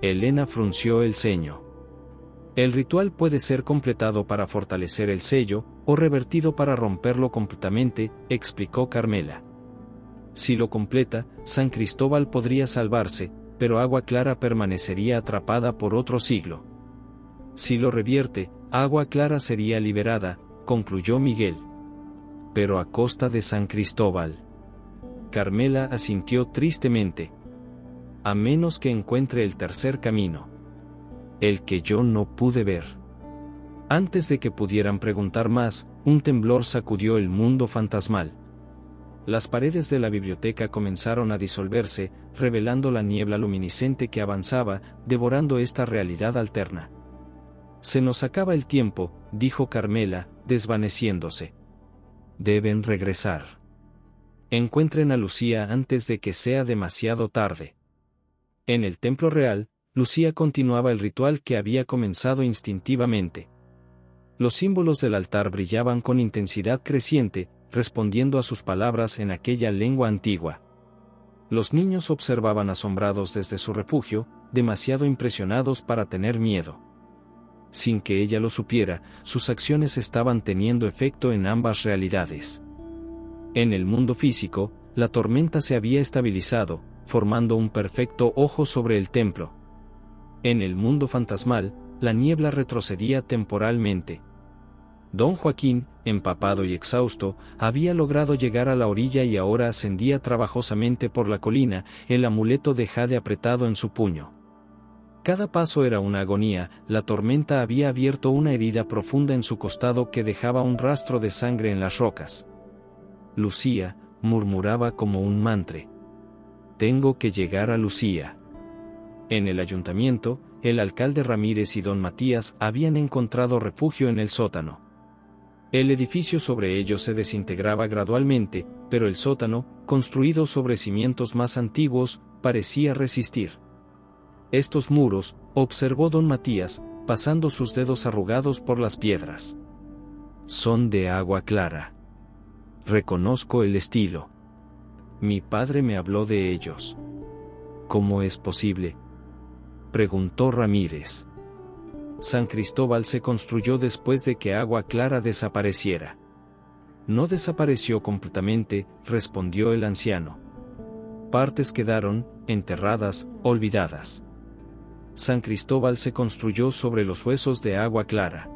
Elena frunció el ceño. El ritual puede ser completado para fortalecer el sello, o revertido para romperlo completamente, explicó Carmela. Si lo completa, San Cristóbal podría salvarse, pero Agua Clara permanecería atrapada por otro siglo. Si lo revierte, Agua Clara sería liberada, concluyó Miguel. Pero a costa de San Cristóbal. Carmela asintió tristemente. A menos que encuentre el tercer camino. El que yo no pude ver. Antes de que pudieran preguntar más, un temblor sacudió el mundo fantasmal. Las paredes de la biblioteca comenzaron a disolverse, revelando la niebla luminiscente que avanzaba, devorando esta realidad alterna. Se nos acaba el tiempo, dijo Carmela, desvaneciéndose. Deben regresar. Encuentren a Lucía antes de que sea demasiado tarde. En el templo real, Lucía continuaba el ritual que había comenzado instintivamente. Los símbolos del altar brillaban con intensidad creciente, respondiendo a sus palabras en aquella lengua antigua. Los niños observaban asombrados desde su refugio, demasiado impresionados para tener miedo. Sin que ella lo supiera, sus acciones estaban teniendo efecto en ambas realidades. En el mundo físico, la tormenta se había estabilizado, formando un perfecto ojo sobre el templo. En el mundo fantasmal, la niebla retrocedía temporalmente. Don Joaquín, empapado y exhausto, había logrado llegar a la orilla y ahora ascendía trabajosamente por la colina, el amuleto de jade apretado en su puño. Cada paso era una agonía, la tormenta había abierto una herida profunda en su costado que dejaba un rastro de sangre en las rocas. Lucía, murmuraba como un mantra. Tengo que llegar a Lucía. En el ayuntamiento, el alcalde Ramírez y don Matías habían encontrado refugio en el sótano. El edificio sobre ellos se desintegraba gradualmente, pero el sótano, construido sobre cimientos más antiguos, parecía resistir. Estos muros, observó don Matías, pasando sus dedos arrugados por las piedras. Son de agua clara. Reconozco el estilo. Mi padre me habló de ellos. ¿Cómo es posible?, preguntó Ramírez. San Cristóbal se construyó después de que Agua Clara desapareciera. No desapareció completamente, respondió el anciano. Partes quedaron, enterradas, olvidadas. San Cristóbal se construyó sobre los huesos de Agua Clara.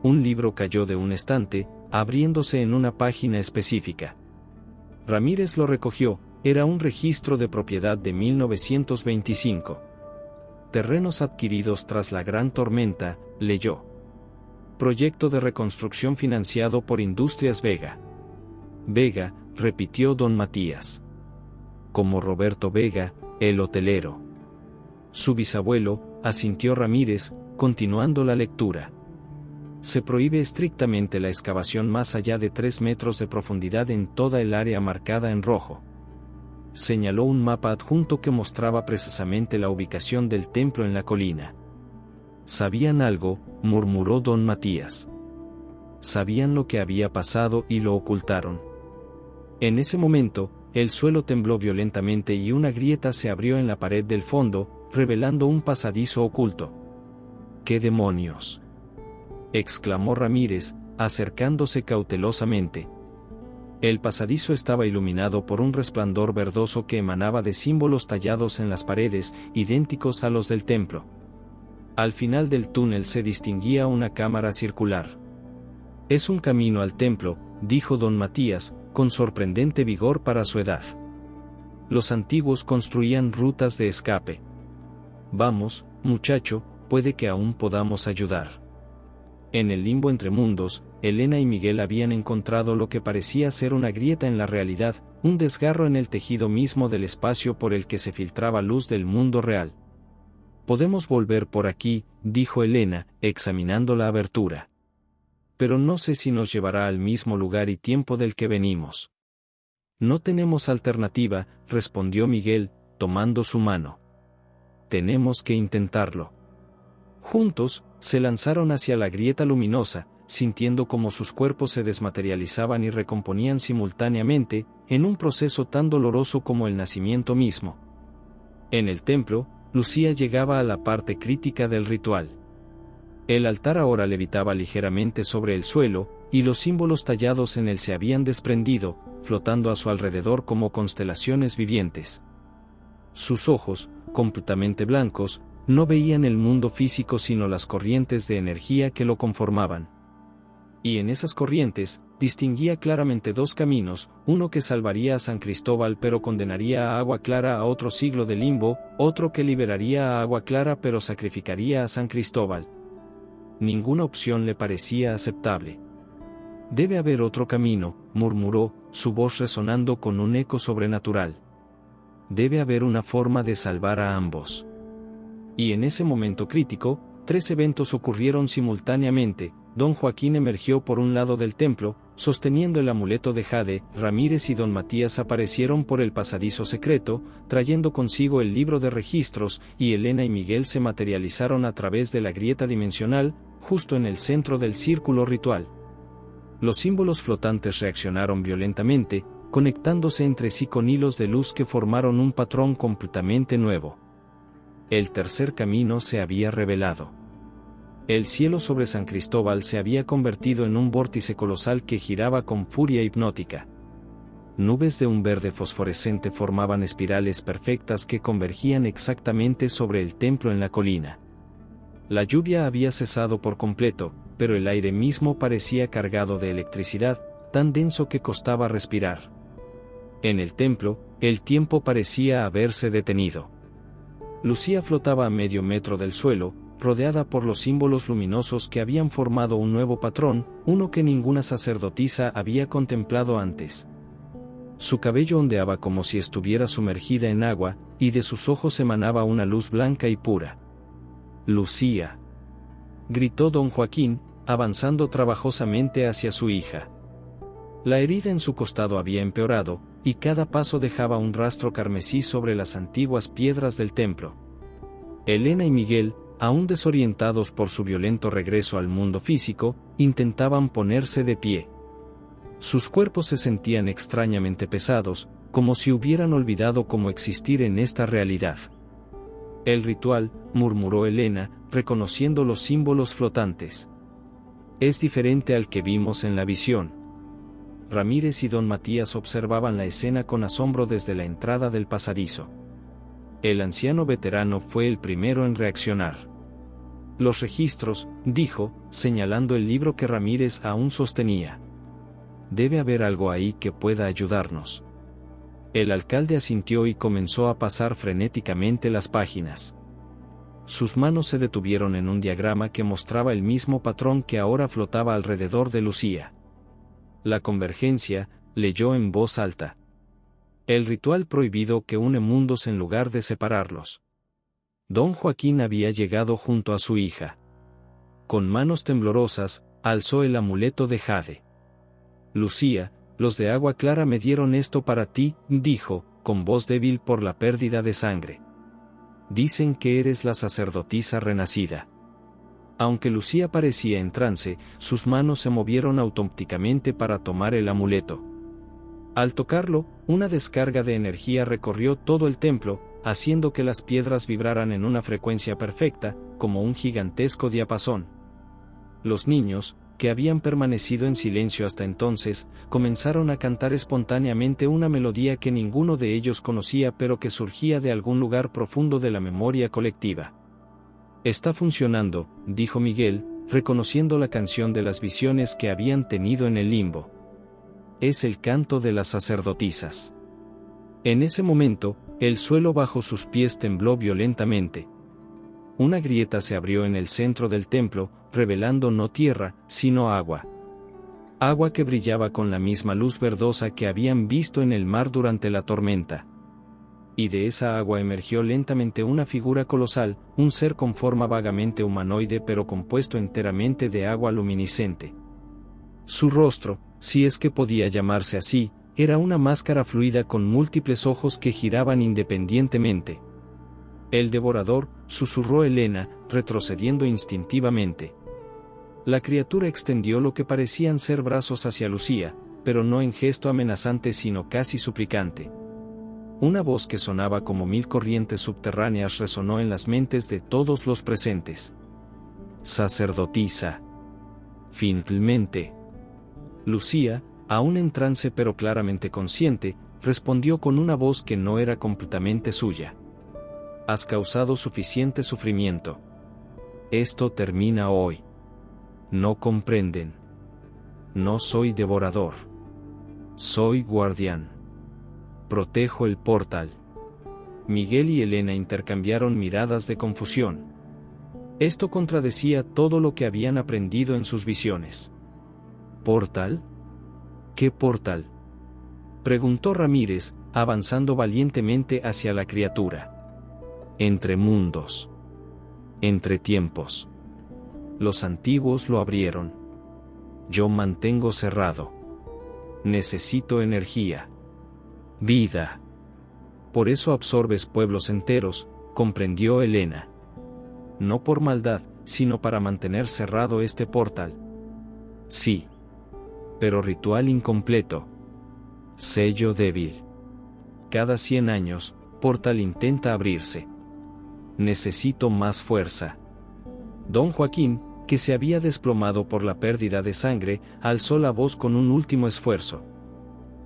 Un libro cayó de un estante, abriéndose en una página específica. Ramírez lo recogió, era un registro de propiedad de 1925. Terrenos adquiridos tras la gran tormenta, leyó. Proyecto de reconstrucción financiado por Industrias Vega. Vega, repitió don Matías. Como Roberto Vega, el hotelero. Su bisabuelo, asintió Ramírez, continuando la lectura. Se prohíbe estrictamente la excavación más allá de 3 metros de profundidad en toda el área marcada en rojo. Señaló un mapa adjunto que mostraba precisamente la ubicación del templo en la colina. ¿Sabían algo?, murmuró don Matías. Sabían lo que había pasado y lo ocultaron. En ese momento, el suelo tembló violentamente y una grieta se abrió en la pared del fondo, revelando un pasadizo oculto. ¿Qué demonios?, exclamó Ramírez, acercándose cautelosamente. El pasadizo estaba iluminado por un resplandor verdoso que emanaba de símbolos tallados en las paredes, idénticos a los del templo. Al final del túnel se distinguía una cámara circular. Es un camino al templo, dijo don Matías, con sorprendente vigor para su edad. Los antiguos construían rutas de escape. Vamos, muchacho, puede que aún podamos ayudar. En el limbo entre mundos, Elena y Miguel habían encontrado lo que parecía ser una grieta en la realidad, un desgarro en el tejido mismo del espacio por el que se filtraba luz del mundo real. Podemos volver por aquí, dijo Elena, examinando la abertura. Pero no sé si nos llevará al mismo lugar y tiempo del que venimos. No tenemos alternativa, respondió Miguel, tomando su mano. tenemos que intentarlo. Juntos, se lanzaron hacia la grieta luminosa, sintiendo cómo sus cuerpos se desmaterializaban y recomponían simultáneamente, en un proceso tan doloroso como el nacimiento mismo. En el templo, Lucía llegaba a la parte crítica del ritual. El altar ahora levitaba ligeramente sobre el suelo, y los símbolos tallados en él se habían desprendido, flotando a su alrededor como constelaciones vivientes. Sus ojos, completamente blancos, no veían el mundo físico sino las corrientes de energía que lo conformaban. Y en esas corrientes, distinguía claramente dos caminos, uno que salvaría a San Cristóbal pero condenaría a Agua Clara a otro siglo de limbo, otro que liberaría a Agua Clara pero sacrificaría a San Cristóbal. Ninguna opción le parecía aceptable. Debe haber otro camino, murmuró, su voz resonando con un eco sobrenatural. Debe haber una forma de salvar a ambos. Y en ese momento crítico, 3 eventos ocurrieron simultáneamente. Don Joaquín emergió por un lado del templo, sosteniendo el amuleto de jade. Ramírez y don Matías aparecieron por el pasadizo secreto, trayendo consigo el libro de registros, y Elena y Miguel se materializaron a través de la grieta dimensional, justo en el centro del círculo ritual. Los símbolos flotantes reaccionaron violentamente, conectándose entre sí con hilos de luz que formaron un patrón completamente nuevo. El tercer camino se había revelado. El cielo sobre San Cristóbal se había convertido en un vórtice colosal que giraba con furia hipnótica. Nubes de un verde fosforescente formaban espirales perfectas que convergían exactamente sobre el templo en la colina. La lluvia había cesado por completo, pero el aire mismo parecía cargado de electricidad, tan denso que costaba respirar. En el templo, el tiempo parecía haberse detenido. Lucía flotaba a medio metro del suelo, rodeada por los símbolos luminosos que habían formado un nuevo patrón, uno que ninguna sacerdotisa había contemplado antes. Su cabello ondeaba como si estuviera sumergida en agua, y de sus ojos emanaba una luz blanca y pura. «Lucía», gritó don Joaquín, avanzando trabajosamente hacia su hija. La herida en su costado había empeorado, y cada paso dejaba un rastro carmesí sobre las antiguas piedras del templo. Elena y Miguel, aún desorientados por su violento regreso al mundo físico, intentaban ponerse de pie. Sus cuerpos se sentían extrañamente pesados, como si hubieran olvidado cómo existir en esta realidad. «El ritual», murmuró Elena, reconociendo los símbolos flotantes. «Es diferente al que vimos en la visión». Ramírez y don Matías observaban la escena con asombro desde la entrada del pasadizo. El anciano veterano fue el primero en reaccionar. «Los registros», dijo, señalando el libro que Ramírez aún sostenía. «Debe haber algo ahí que pueda ayudarnos». El alcalde asintió y comenzó a pasar frenéticamente las páginas. Sus manos se detuvieron en un diagrama que mostraba el mismo patrón que ahora flotaba alrededor de Lucía. «La convergencia», leyó en voz alta. «El ritual prohibido que une mundos en lugar de separarlos». Don Joaquín había llegado junto a su hija. Con manos temblorosas, alzó el amuleto de jade. «Lucía, los de Agua Clara me dieron esto para ti», dijo, con voz débil por la pérdida de sangre. «Dicen que eres la sacerdotisa renacida». Aunque Lucía parecía en trance, sus manos se movieron automáticamente para tomar el amuleto. Al tocarlo, una descarga de energía recorrió todo el templo, haciendo que las piedras vibraran en una frecuencia perfecta, como un gigantesco diapasón. Los niños, que habían permanecido en silencio hasta entonces, comenzaron a cantar espontáneamente una melodía que ninguno de ellos conocía pero que surgía de algún lugar profundo de la memoria colectiva. «Está funcionando», dijo Miguel, reconociendo la canción de las visiones que habían tenido en el limbo. «Es el canto de las sacerdotisas». En ese momento, el suelo bajo sus pies tembló violentamente. Una grieta se abrió en el centro del templo, revelando no tierra, sino agua. Agua que brillaba con la misma luz verdosa que habían visto en el mar durante la tormenta. Y de esa agua emergió lentamente una figura colosal, un ser con forma vagamente humanoide pero compuesto enteramente de agua luminiscente. Su rostro, si es que podía llamarse así, era una máscara fluida con múltiples ojos que giraban independientemente. El devorador, susurró Elena, retrocediendo instintivamente. La criatura extendió lo que parecían ser brazos hacia Lucía, pero no en gesto amenazante sino casi suplicante. Una voz que sonaba como 1000 corrientes subterráneas resonó en las mentes de todos los presentes. Sacerdotisa. Finalmente. Lucía, aún en trance pero claramente consciente, respondió con una voz que no era completamente suya. Has causado suficiente sufrimiento. Esto termina hoy. No comprenden. No soy devorador. Soy guardián. Protejo el portal. Miguel y Elena intercambiaron miradas de confusión. Esto contradecía todo lo que habían aprendido en sus visiones. ¿Portal? ¿Qué portal?, preguntó Ramírez, avanzando valientemente hacia la criatura. Entre mundos. Entre tiempos. Los antiguos lo abrieron. Yo mantengo cerrado. Necesito energía. Vida. Por eso absorbes pueblos enteros, comprendió Elena. No por maldad, sino para mantener cerrado este portal. Sí. Pero ritual incompleto. Sello débil. Cada 100 años, portal intenta abrirse. Necesito más fuerza. Don Joaquín, que se había desplomado por la pérdida de sangre, alzó la voz con un último esfuerzo.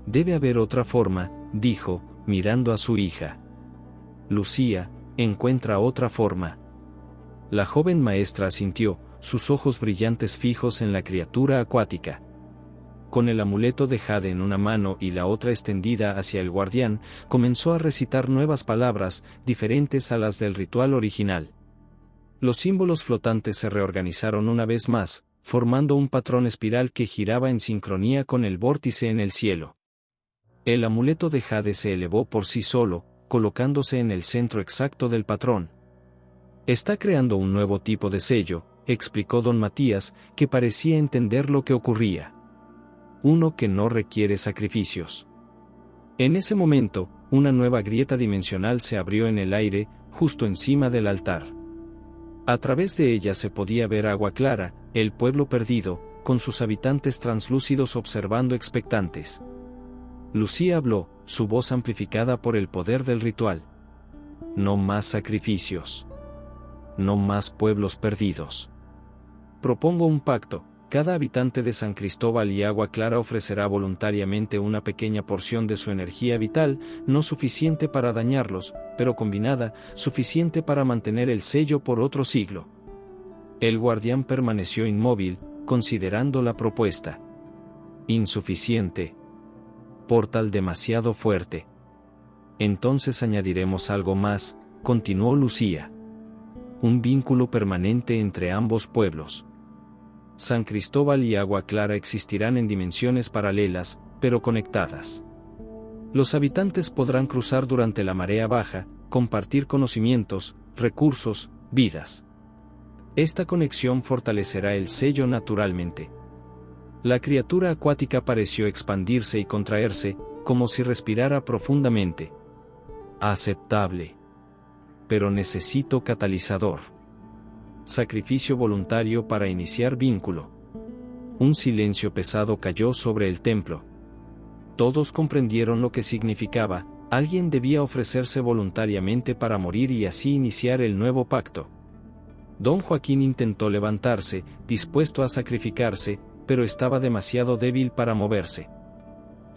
Debe haber otra forma, dijo, mirando a su hija. Lucía, encuentra otra forma. La joven maestra asintió, sus ojos brillantes fijos en la criatura acuática. Con el amuleto de jade en una mano y la otra extendida hacia el guardián, comenzó a recitar nuevas palabras, diferentes a las del ritual original. Los símbolos flotantes se reorganizaron una vez más, formando un patrón espiral que giraba en sincronía con el vórtice en el cielo. El amuleto de jade se elevó por sí solo, colocándose en el centro exacto del patrón. Está creando un nuevo tipo de sello, explicó don Matías, que parecía entender lo que ocurría. Uno que no requiere sacrificios. En ese momento, una nueva grieta dimensional se abrió en el aire, justo encima del altar. A través de ella se podía ver Agua Clara, el pueblo perdido, con sus habitantes translúcidos observando expectantes. Lucía habló, su voz amplificada por el poder del ritual. No más sacrificios. No más pueblos perdidos. Propongo un pacto. Cada habitante de San Cristóbal y Agua Clara ofrecerá voluntariamente una pequeña porción de su energía vital, no suficiente para dañarlos, pero combinada, suficiente para mantener el sello por otro siglo. El guardián permaneció inmóvil, considerando la propuesta. Insuficiente. Portal demasiado fuerte. Entonces añadiremos algo más, continuó Lucía. Un vínculo permanente entre ambos pueblos. San Cristóbal y Agua Clara existirán en dimensiones paralelas, pero conectadas. Los habitantes podrán cruzar durante la marea baja, compartir conocimientos, recursos, vidas. Esta conexión fortalecerá el sello naturalmente. La criatura acuática pareció expandirse y contraerse, como si respirara profundamente. Aceptable. Pero necesito catalizador. Sacrificio voluntario para iniciar vínculo. Un silencio pesado cayó sobre el templo. Todos comprendieron lo que significaba, alguien debía ofrecerse voluntariamente para morir y así iniciar el nuevo pacto. Don Joaquín intentó levantarse, dispuesto a sacrificarse, pero estaba demasiado débil para moverse.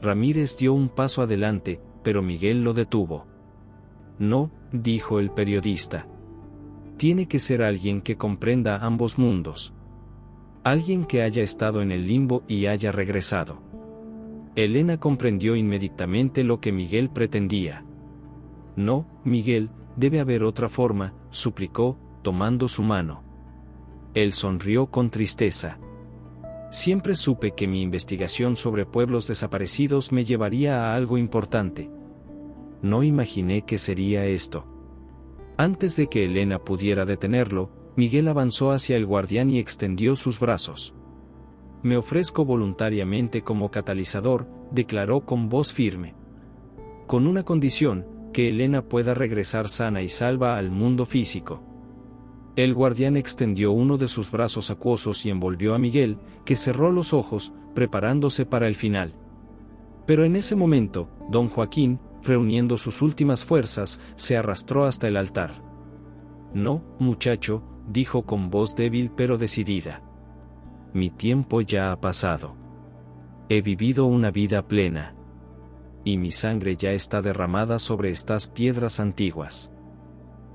Ramírez dio un paso adelante, pero Miguel lo detuvo. No, dijo el periodista. Tiene que ser alguien que comprenda ambos mundos. Alguien que haya estado en el limbo y haya regresado. Elena comprendió inmediatamente lo que Miguel pretendía. No, Miguel, debe haber otra forma, suplicó, tomando su mano. Él sonrió con tristeza. Siempre supe que mi investigación sobre pueblos desaparecidos me llevaría a algo importante. No imaginé que sería esto. Antes de que Elena pudiera detenerlo, Miguel avanzó hacia el guardián y extendió sus brazos. Me ofrezco voluntariamente como catalizador, declaró con voz firme. Con una condición, que Elena pueda regresar sana y salva al mundo físico. El guardián extendió uno de sus brazos acuosos y envolvió a Miguel, que cerró los ojos, preparándose para el final. Pero en ese momento, don Joaquín, reuniendo sus últimas fuerzas, se arrastró hasta el altar. «No, muchacho», dijo con voz débil pero decidida. «Mi tiempo ya ha pasado. He vivido una vida plena. Y mi sangre ya está derramada sobre estas piedras antiguas».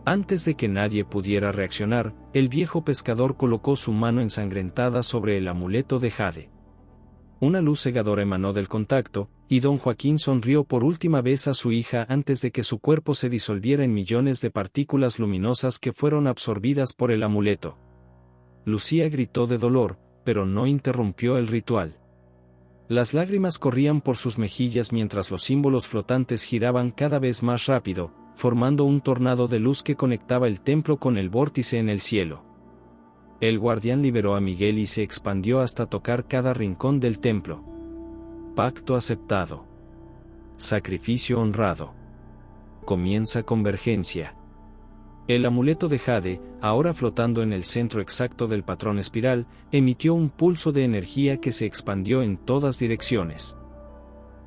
Antes de que nadie pudiera reaccionar, el viejo pescador colocó su mano ensangrentada sobre el amuleto de jade. Una luz cegadora emanó del contacto, y don Joaquín sonrió por última vez a su hija antes de que su cuerpo se disolviera en millones de partículas luminosas que fueron absorbidas por el amuleto. Lucía gritó de dolor, pero no interrumpió el ritual. Las lágrimas corrían por sus mejillas mientras los símbolos flotantes giraban cada vez más rápido, formando un tornado de luz que conectaba el templo con el vórtice en el cielo. El guardián liberó a Miguel y se expandió hasta tocar cada rincón del templo. Pacto aceptado. Sacrificio honrado. Comienza convergencia. El amuleto de jade, ahora flotando en el centro exacto del patrón espiral, emitió un pulso de energía que se expandió en todas direcciones.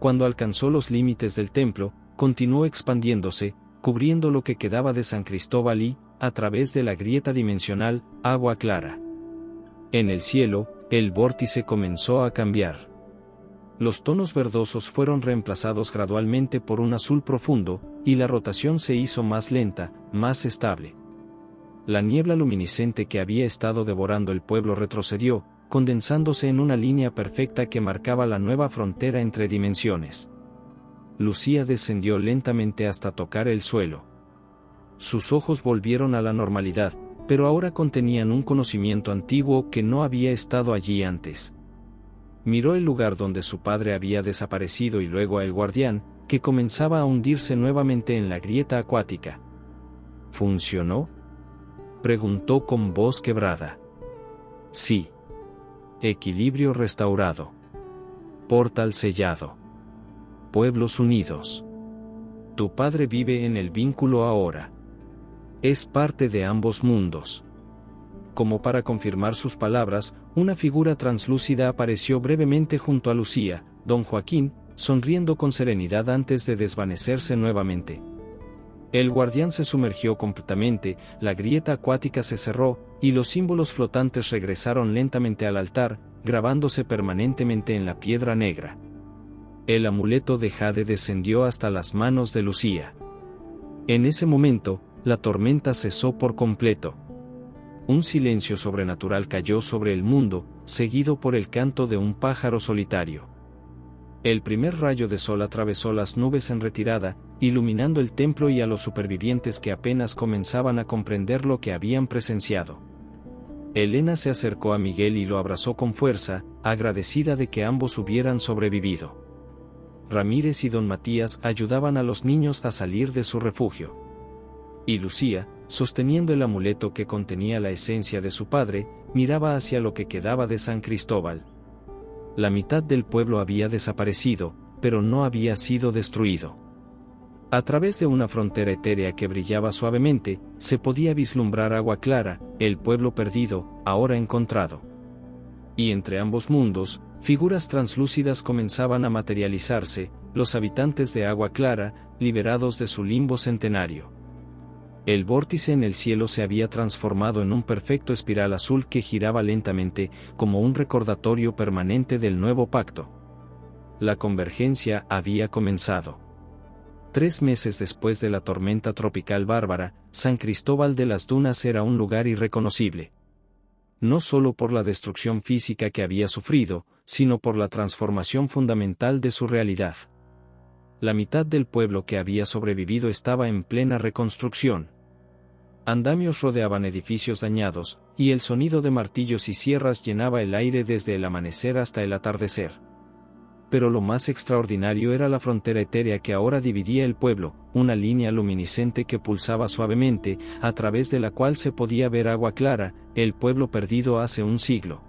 Cuando alcanzó los límites del templo, continuó expandiéndose, cubriendo lo que quedaba de San Cristóbal y, a través de la grieta dimensional, agua clara. En el cielo, el vórtice comenzó a cambiar. Los tonos verdosos fueron reemplazados gradualmente por un azul profundo, y la rotación se hizo más lenta, más estable. La niebla luminiscente que había estado devorando el pueblo retrocedió, condensándose en una línea perfecta que marcaba la nueva frontera entre dimensiones. Lucía descendió lentamente hasta tocar el suelo. Sus ojos volvieron a la normalidad, pero ahora contenían un conocimiento antiguo que no había estado allí antes. Miró el lugar donde su padre había desaparecido y luego a el guardián, que comenzaba a hundirse nuevamente en la grieta acuática. ¿Funcionó?, preguntó con voz quebrada. Sí. Equilibrio restaurado. Portal sellado. Pueblos unidos. Tu padre vive en el vínculo ahora. Es parte de ambos mundos. Como para confirmar sus palabras, una figura translúcida apareció brevemente junto a Lucía, don Joaquín, sonriendo con serenidad antes de desvanecerse nuevamente. El guardián se sumergió completamente, la grieta acuática se cerró, y los símbolos flotantes regresaron lentamente al altar, grabándose permanentemente en la piedra negra. El amuleto de jade descendió hasta las manos de Lucía. En ese momento, la tormenta cesó por completo. Un silencio sobrenatural cayó sobre el mundo, seguido por el canto de un pájaro solitario. El primer rayo de sol atravesó las nubes en retirada, iluminando el templo y a los supervivientes que apenas comenzaban a comprender lo que habían presenciado. Elena se acercó a Miguel y lo abrazó con fuerza, agradecida de que ambos hubieran sobrevivido. Ramírez y don Matías ayudaban a los niños a salir de su refugio. Y Lucía, sosteniendo el amuleto que contenía la esencia de su padre, miraba hacia lo que quedaba de San Cristóbal. La mitad del pueblo había desaparecido, pero no había sido destruido. A través de una frontera etérea que brillaba suavemente, se podía vislumbrar agua clara, el pueblo perdido, ahora encontrado. Y entre ambos mundos, figuras translúcidas comenzaban a materializarse, los habitantes de Agua Clara, liberados de su limbo centenario. El vórtice en el cielo se había transformado en un perfecto espiral azul que giraba lentamente, como un recordatorio permanente del nuevo pacto. La convergencia había comenzado. 3 meses después de la tormenta tropical bárbara, San Cristóbal de las Dunas era un lugar irreconocible. No solo por la destrucción física que había sufrido, sino por la transformación fundamental de su realidad. La mitad del pueblo que había sobrevivido estaba en plena reconstrucción. Andamios rodeaban edificios dañados, y el sonido de martillos y sierras llenaba el aire desde el amanecer hasta el atardecer. Pero lo más extraordinario era la frontera etérea que ahora dividía el pueblo, una línea luminiscente que pulsaba suavemente, a través de la cual se podía ver Agua Clara, el pueblo perdido hace un siglo.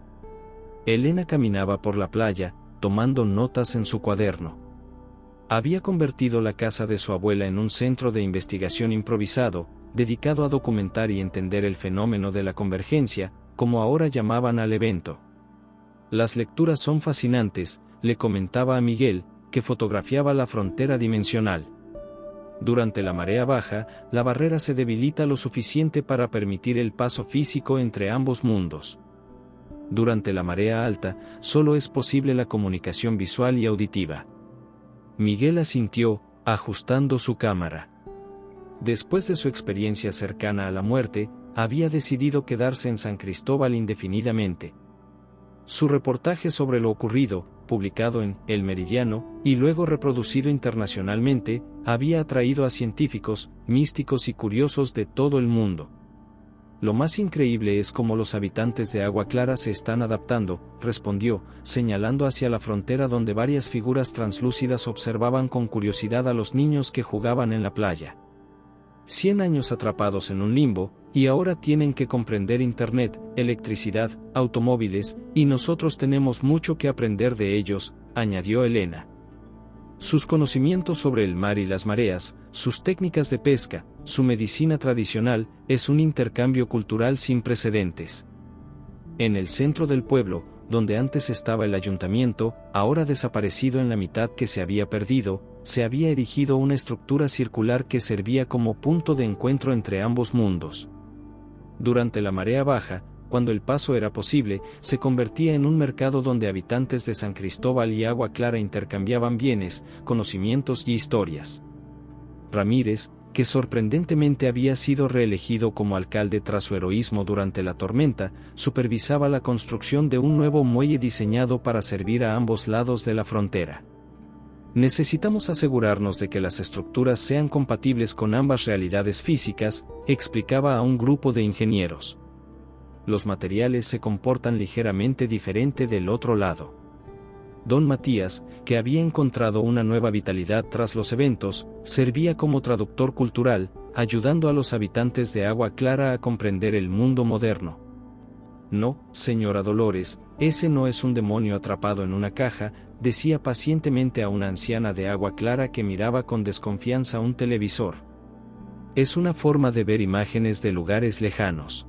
Elena caminaba por la playa, tomando notas en su cuaderno. Había convertido la casa de su abuela en un centro de investigación improvisado, dedicado a documentar y entender el fenómeno de la convergencia, como ahora llamaban al evento. Las lecturas son fascinantes, le comentaba a Miguel, que fotografiaba la frontera dimensional. Durante la marea baja, la barrera se debilita lo suficiente para permitir el paso físico entre ambos mundos. Durante la marea alta, solo es posible la comunicación visual y auditiva. Miguel asintió, ajustando su cámara. Después de su experiencia cercana a la muerte, había decidido quedarse en San Cristóbal indefinidamente. Su reportaje sobre lo ocurrido, publicado en El Meridiano, y luego reproducido internacionalmente, había atraído a científicos, místicos y curiosos de todo el mundo. Lo más increíble es cómo los habitantes de Agua Clara se están adaptando, respondió, señalando hacia la frontera donde varias figuras translúcidas observaban con curiosidad a los niños que jugaban en la playa. 100 años atrapados en un limbo, y ahora tienen que comprender Internet, electricidad, automóviles, y nosotros tenemos mucho que aprender de ellos, añadió Elena. Sus conocimientos sobre el mar y las mareas, sus técnicas de pesca, su medicina tradicional, es un intercambio cultural sin precedentes. En el centro del pueblo, donde antes estaba el ayuntamiento, ahora desaparecido en la mitad que se había perdido, se había erigido una estructura circular que servía como punto de encuentro entre ambos mundos. Durante la marea baja, cuando el paso era posible, se convertía en un mercado donde habitantes de San Cristóbal y Agua Clara intercambiaban bienes, conocimientos y historias. Ramírez, que sorprendentemente había sido reelegido como alcalde tras su heroísmo durante la tormenta, supervisaba la construcción de un nuevo muelle diseñado para servir a ambos lados de la frontera. Necesitamos asegurarnos de que las estructuras sean compatibles con ambas realidades físicas, explicaba a un grupo de ingenieros. Los materiales se comportan ligeramente diferente del otro lado. Don Matías, que había encontrado una nueva vitalidad tras los eventos, servía como traductor cultural, ayudando a los habitantes de Agua Clara a comprender el mundo moderno. No, señora Dolores, ese no es un demonio atrapado en una caja, decía pacientemente a una anciana de Agua Clara que miraba con desconfianza un televisor. Es una forma de ver imágenes de lugares lejanos.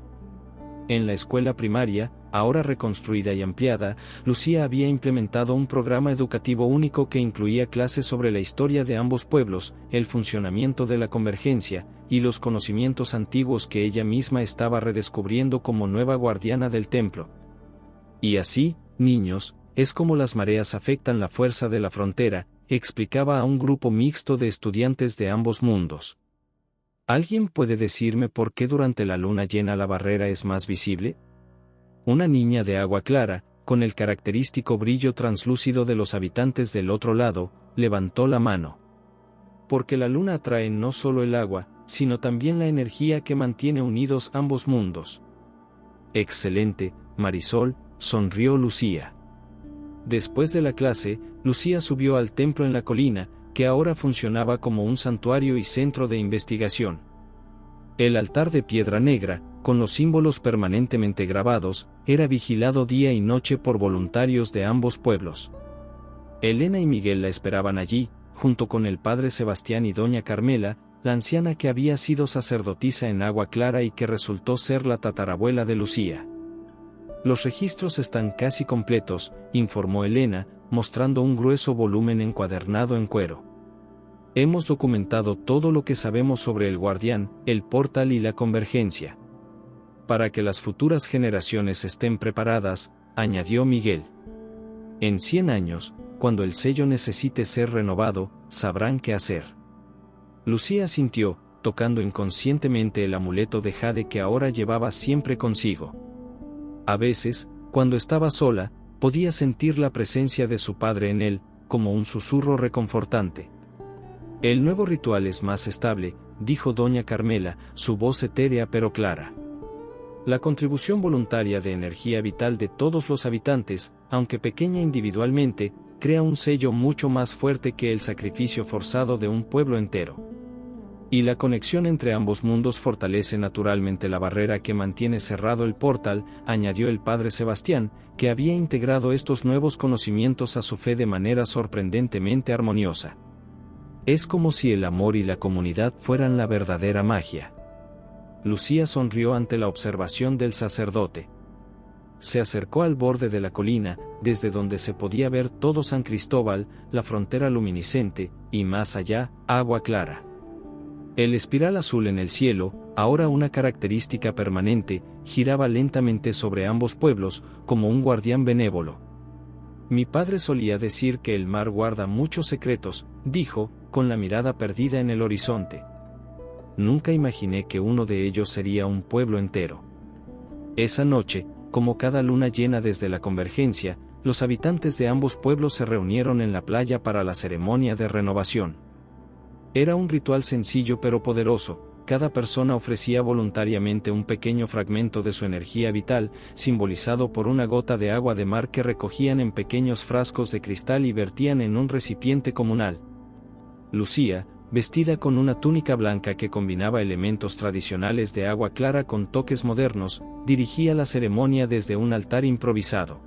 En la escuela primaria, ahora reconstruida y ampliada, Lucía había implementado un programa educativo único que incluía clases sobre la historia de ambos pueblos, el funcionamiento de la convergencia, y los conocimientos antiguos que ella misma estaba redescubriendo como nueva guardiana del templo. Y así, niños, es como las mareas afectan la fuerza de la frontera, explicaba a un grupo mixto de estudiantes de ambos mundos. ¿Alguien puede decirme por qué durante la luna llena la barrera es más visible? Una niña de Agua Clara, con el característico brillo translúcido de los habitantes del otro lado, levantó la mano. Porque la luna atrae no solo el agua, sino también la energía que mantiene unidos ambos mundos. Excelente, Marisol, sonrió Lucía. Después de la clase, Lucía subió al templo en la colina, que ahora funcionaba como un santuario y centro de investigación. El altar de piedra negra, con los símbolos permanentemente grabados, era vigilado día y noche por voluntarios de ambos pueblos. Elena y Miguel la esperaban allí, junto con el padre Sebastián y doña Carmela, la anciana que había sido sacerdotisa en Agua Clara y que resultó ser la tatarabuela de Lucía. Los registros están casi completos, informó Elena, mostrando un grueso volumen encuadernado en cuero. Hemos documentado todo lo que sabemos sobre el guardián, el portal y la convergencia. Para que las futuras generaciones estén preparadas, añadió Miguel. En 100 años, cuando el sello necesite ser renovado, sabrán qué hacer. Lucía asintió, tocando inconscientemente el amuleto de jade que ahora llevaba siempre consigo. A veces, cuando estaba sola, podía sentir la presencia de su padre en él, como un susurro reconfortante. El nuevo ritual es más estable, dijo doña Carmela, su voz etérea pero clara. La contribución voluntaria de energía vital de todos los habitantes, aunque pequeña individualmente, crea un sello mucho más fuerte que el sacrificio forzado de un pueblo entero. Y la conexión entre ambos mundos fortalece naturalmente la barrera que mantiene cerrado el portal, añadió el padre Sebastián, que había integrado estos nuevos conocimientos a su fe de manera sorprendentemente armoniosa. Es como si el amor y la comunidad fueran la verdadera magia. Lucía sonrió ante la observación del sacerdote. Se acercó al borde de la colina, desde donde se podía ver todo San Cristóbal, la frontera luminiscente, y más allá, agua clara. El espiral azul en el cielo, ahora una característica permanente, giraba lentamente sobre ambos pueblos, como un guardián benévolo. Mi padre solía decir que el mar guarda muchos secretos, dijo, con la mirada perdida en el horizonte. Nunca imaginé que uno de ellos sería un pueblo entero. Esa noche, como cada luna llena desde la convergencia, los habitantes de ambos pueblos se reunieron en la playa para la ceremonia de renovación. Era un ritual sencillo pero poderoso. Cada persona ofrecía voluntariamente un pequeño fragmento de su energía vital, simbolizado por una gota de agua de mar que recogían en pequeños frascos de cristal y vertían en un recipiente comunal. Lucía, vestida con una túnica blanca que combinaba elementos tradicionales de agua clara con toques modernos, dirigía la ceremonia desde un altar improvisado.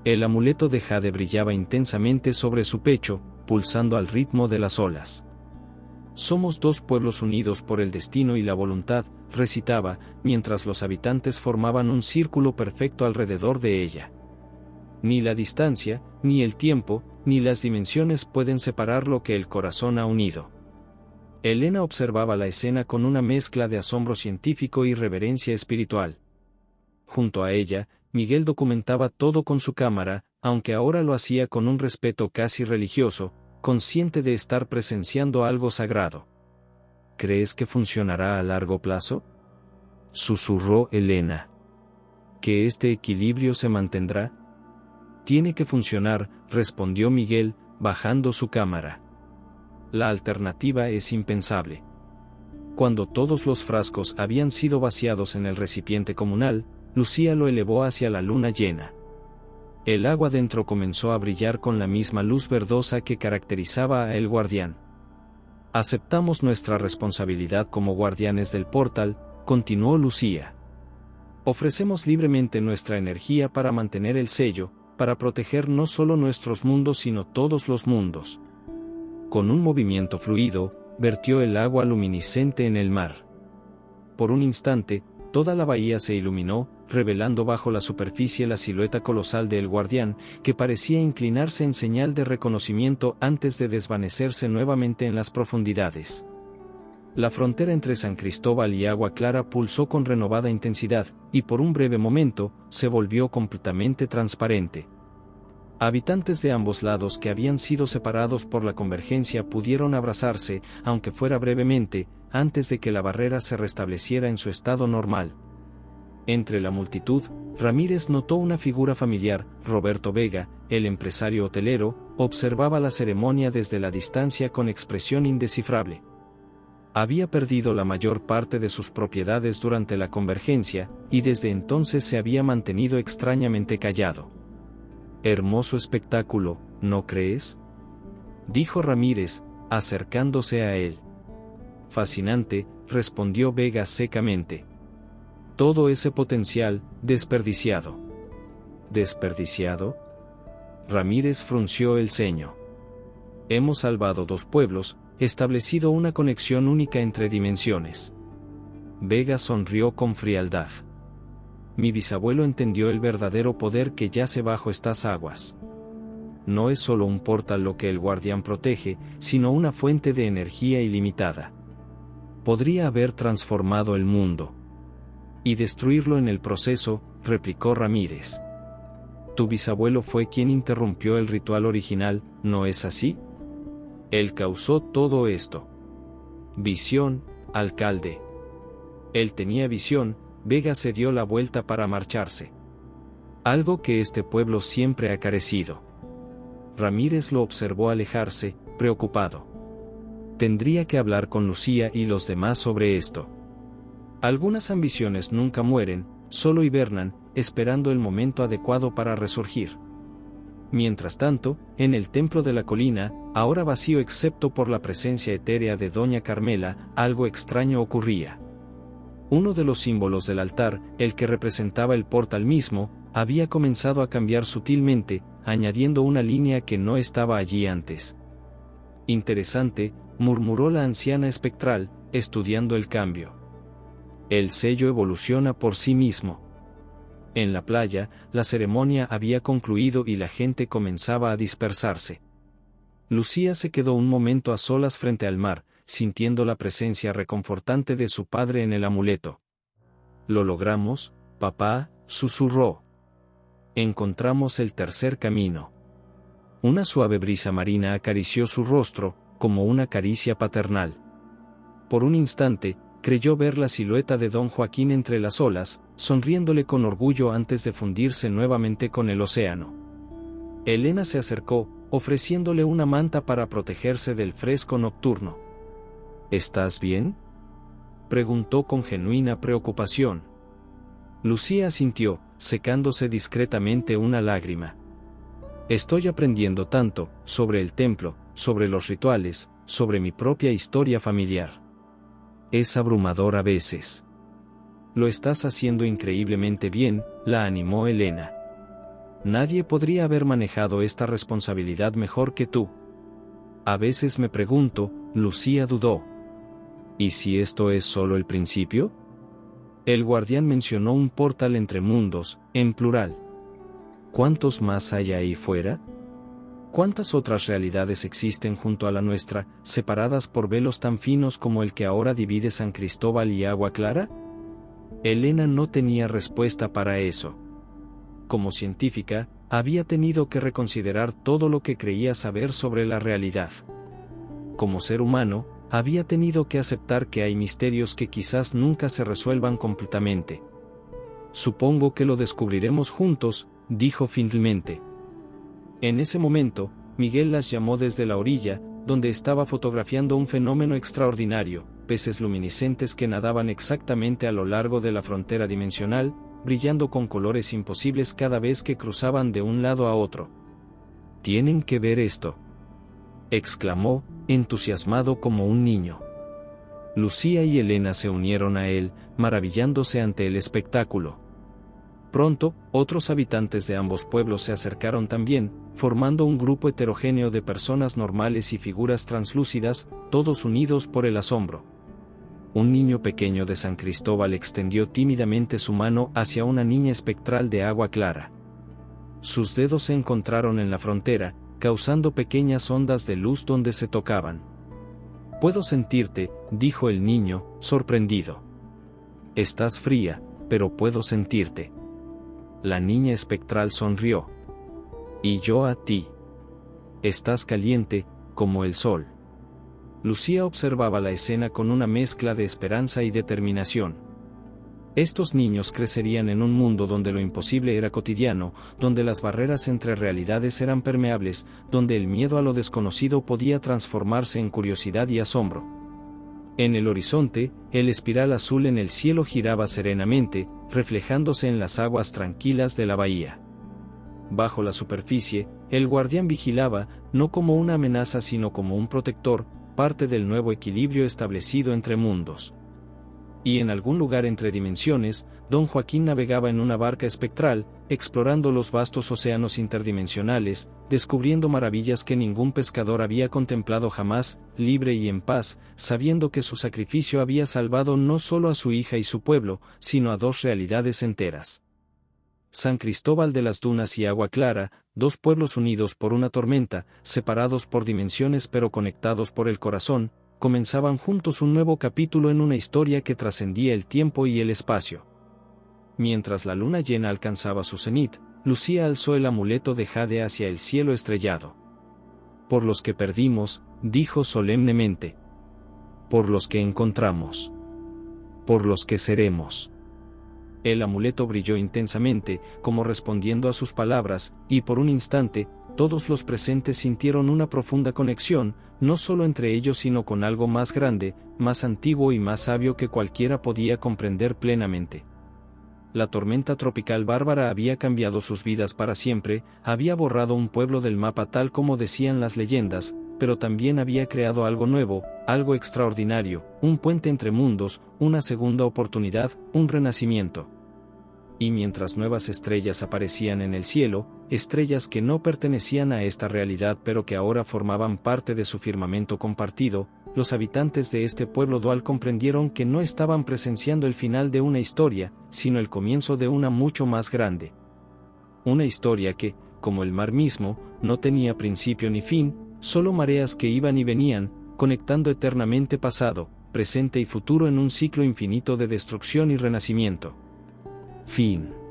El amuleto de jade brillaba intensamente sobre su pecho, pulsando al ritmo de las olas. Somos dos pueblos unidos por el destino y la voluntad, recitaba, mientras los habitantes formaban un círculo perfecto alrededor de ella. Ni la distancia, ni el tiempo, ni las dimensiones pueden separar lo que el corazón ha unido. Elena observaba la escena con una mezcla de asombro científico y reverencia espiritual. Junto a ella, Miguel documentaba todo con su cámara, aunque ahora lo hacía con un respeto casi religioso, consciente de estar presenciando algo sagrado. ¿Crees que funcionará a largo plazo?, susurró Elena. ¿Que este equilibrio se mantendrá? Tiene que funcionar, respondió Miguel, bajando su cámara. La alternativa es impensable. Cuando todos los frascos habían sido vaciados en el recipiente comunal, Lucía lo elevó hacia la luna llena. El agua dentro comenzó a brillar con la misma luz verdosa que caracterizaba a El Guardián. Aceptamos nuestra responsabilidad como guardianes del portal, continuó Lucía. Ofrecemos libremente nuestra energía para mantener el sello, para proteger no solo nuestros mundos sino todos los mundos. Con un movimiento fluido, vertió el agua luminiscente en el mar. Por un instante, toda la bahía se iluminó, revelando bajo la superficie la silueta colosal de El Guardián, que parecía inclinarse en señal de reconocimiento antes de desvanecerse nuevamente en las profundidades. La frontera entre San Cristóbal y Agua Clara pulsó con renovada intensidad, y por un breve momento, se volvió completamente transparente. Habitantes de ambos lados que habían sido separados por la convergencia pudieron abrazarse, aunque fuera brevemente, antes de que la barrera se restableciera en su estado normal. Entre la multitud, Ramírez notó una figura familiar. Roberto Vega, el empresario hotelero, observaba la ceremonia desde la distancia con expresión indescifrable. Había perdido la mayor parte de sus propiedades durante la convergencia, y desde entonces se había mantenido extrañamente callado. Hermoso espectáculo, ¿no crees?, dijo Ramírez, acercándose a él. Fascinante, respondió Vega secamente. Todo ese potencial, desperdiciado. ¿Desperdiciado? Ramírez frunció el ceño. Hemos salvado dos pueblos, establecido una conexión única entre dimensiones. Vega sonrió con frialdad. Mi bisabuelo entendió el verdadero poder que yace bajo estas aguas. No es solo un portal lo que el guardián protege, sino una fuente de energía ilimitada. Podría haber transformado el mundo. Y destruirlo en el proceso, replicó Ramírez. Tu bisabuelo fue quien interrumpió el ritual original, ¿no es así? Él causó todo esto. Visión, alcalde. Él tenía visión. Vega se dio la vuelta para marcharse. Algo que este pueblo siempre ha carecido. Ramírez lo observó alejarse, preocupado. Tendría que hablar con Lucía y los demás sobre esto. Algunas ambiciones nunca mueren, solo hibernan, esperando el momento adecuado para resurgir. Mientras tanto, en el templo de la colina, ahora vacío excepto por la presencia etérea de doña Carmela, algo extraño ocurría. Uno de los símbolos del altar, el que representaba el portal mismo, había comenzado a cambiar sutilmente, añadiendo una línea que no estaba allí antes. Interesante, murmuró la anciana espectral, estudiando el cambio. El sello evoluciona por sí mismo. En la playa, la ceremonia había concluido y la gente comenzaba a dispersarse. Lucía se quedó un momento a solas frente al mar, sintiendo la presencia reconfortante de su padre en el amuleto. «Lo logramos, papá», susurró. «Encontramos el tercer camino». Una suave brisa marina acarició su rostro, como una caricia paternal. Por un instante, creyó ver la silueta de don Joaquín entre las olas, sonriéndole con orgullo antes de fundirse nuevamente con el océano. Elena se acercó, ofreciéndole una manta para protegerse del fresco nocturno. «¿Estás bien?», preguntó con genuina preocupación. Lucía asintió, secándose discretamente una lágrima. «Estoy aprendiendo tanto, sobre el templo, sobre los rituales, sobre mi propia historia familiar. Es abrumador a veces». «Lo estás haciendo increíblemente bien», la animó Elena. «Nadie podría haber manejado esta responsabilidad mejor que tú». «A veces me pregunto», Lucía dudó. «¿Y si esto es solo el principio?». El guardián mencionó un portal entre mundos, en plural. ¿Cuántos más hay ahí fuera? ¿Cuántas otras realidades existen junto a la nuestra, separadas por velos tan finos como el que ahora divide San Cristóbal y Agua Clara? Elena no tenía respuesta para eso. Como científica, había tenido que reconsiderar todo lo que creía saber sobre la realidad. Como ser humano, había tenido que aceptar que hay misterios que quizás nunca se resuelvan completamente. «Supongo que lo descubriremos juntos», dijo finalmente. En ese momento, Miguel las llamó desde la orilla, donde estaba fotografiando un fenómeno extraordinario, peces luminiscentes que nadaban exactamente a lo largo de la frontera dimensional, brillando con colores imposibles cada vez que cruzaban de un lado a otro. «Tienen que ver esto», exclamó, entusiasmado como un niño. Lucía y Elena se unieron a él, maravillándose ante el espectáculo. Pronto, otros habitantes de ambos pueblos se acercaron también, formando un grupo heterogéneo de personas normales y figuras translúcidas, todos unidos por el asombro. Un niño pequeño de San Cristóbal extendió tímidamente su mano hacia una niña espectral de Agua Clara. Sus dedos se encontraron en la frontera, causando pequeñas ondas de luz donde se tocaban. «Puedo sentirte», dijo el niño, sorprendido. «Estás fría, pero puedo sentirte». La niña espectral sonrió. «Y yo a ti. Estás caliente, como el sol». Lucía observaba la escena con una mezcla de esperanza y determinación. Estos niños crecerían en un mundo donde lo imposible era cotidiano, donde las barreras entre realidades eran permeables, donde el miedo a lo desconocido podía transformarse en curiosidad y asombro. En el horizonte, el espiral azul en el cielo giraba serenamente, reflejándose en las aguas tranquilas de la bahía. Bajo la superficie, el guardián vigilaba, no como una amenaza sino como un protector, parte del nuevo equilibrio establecido entre mundos. Y en algún lugar entre dimensiones, don Joaquín navegaba en una barca espectral, explorando los vastos océanos interdimensionales, descubriendo maravillas que ningún pescador había contemplado jamás, libre y en paz, sabiendo que su sacrificio había salvado no solo a su hija y su pueblo, sino a dos realidades enteras. San Cristóbal de las Dunas y Agua Clara, dos pueblos unidos por una tormenta, separados por dimensiones pero conectados por el corazón, comenzaban juntos un nuevo capítulo en una historia que trascendía el tiempo y el espacio. Mientras la luna llena alcanzaba su cenit, Lucía alzó el amuleto de jade hacia el cielo estrellado. «Por los que perdimos», dijo solemnemente. «Por los que encontramos. Por los que seremos». El amuleto brilló intensamente, como respondiendo a sus palabras, y por un instante, todos los presentes sintieron una profunda conexión, no solo entre ellos sino con algo más grande, más antiguo y más sabio que cualquiera podía comprender plenamente. La tormenta tropical bárbara había cambiado sus vidas para siempre, había borrado un pueblo del mapa tal como decían las leyendas, pero también había creado algo nuevo, algo extraordinario, un puente entre mundos, una segunda oportunidad, un renacimiento. Y mientras nuevas estrellas aparecían en el cielo, estrellas que no pertenecían a esta realidad pero que ahora formaban parte de su firmamento compartido, los habitantes de este pueblo dual comprendieron que no estaban presenciando el final de una historia, sino el comienzo de una mucho más grande. Una historia que, como el mar mismo, no tenía principio ni fin, solo mareas que iban y venían, conectando eternamente pasado, presente y futuro en un ciclo infinito de destrucción y renacimiento. Fin.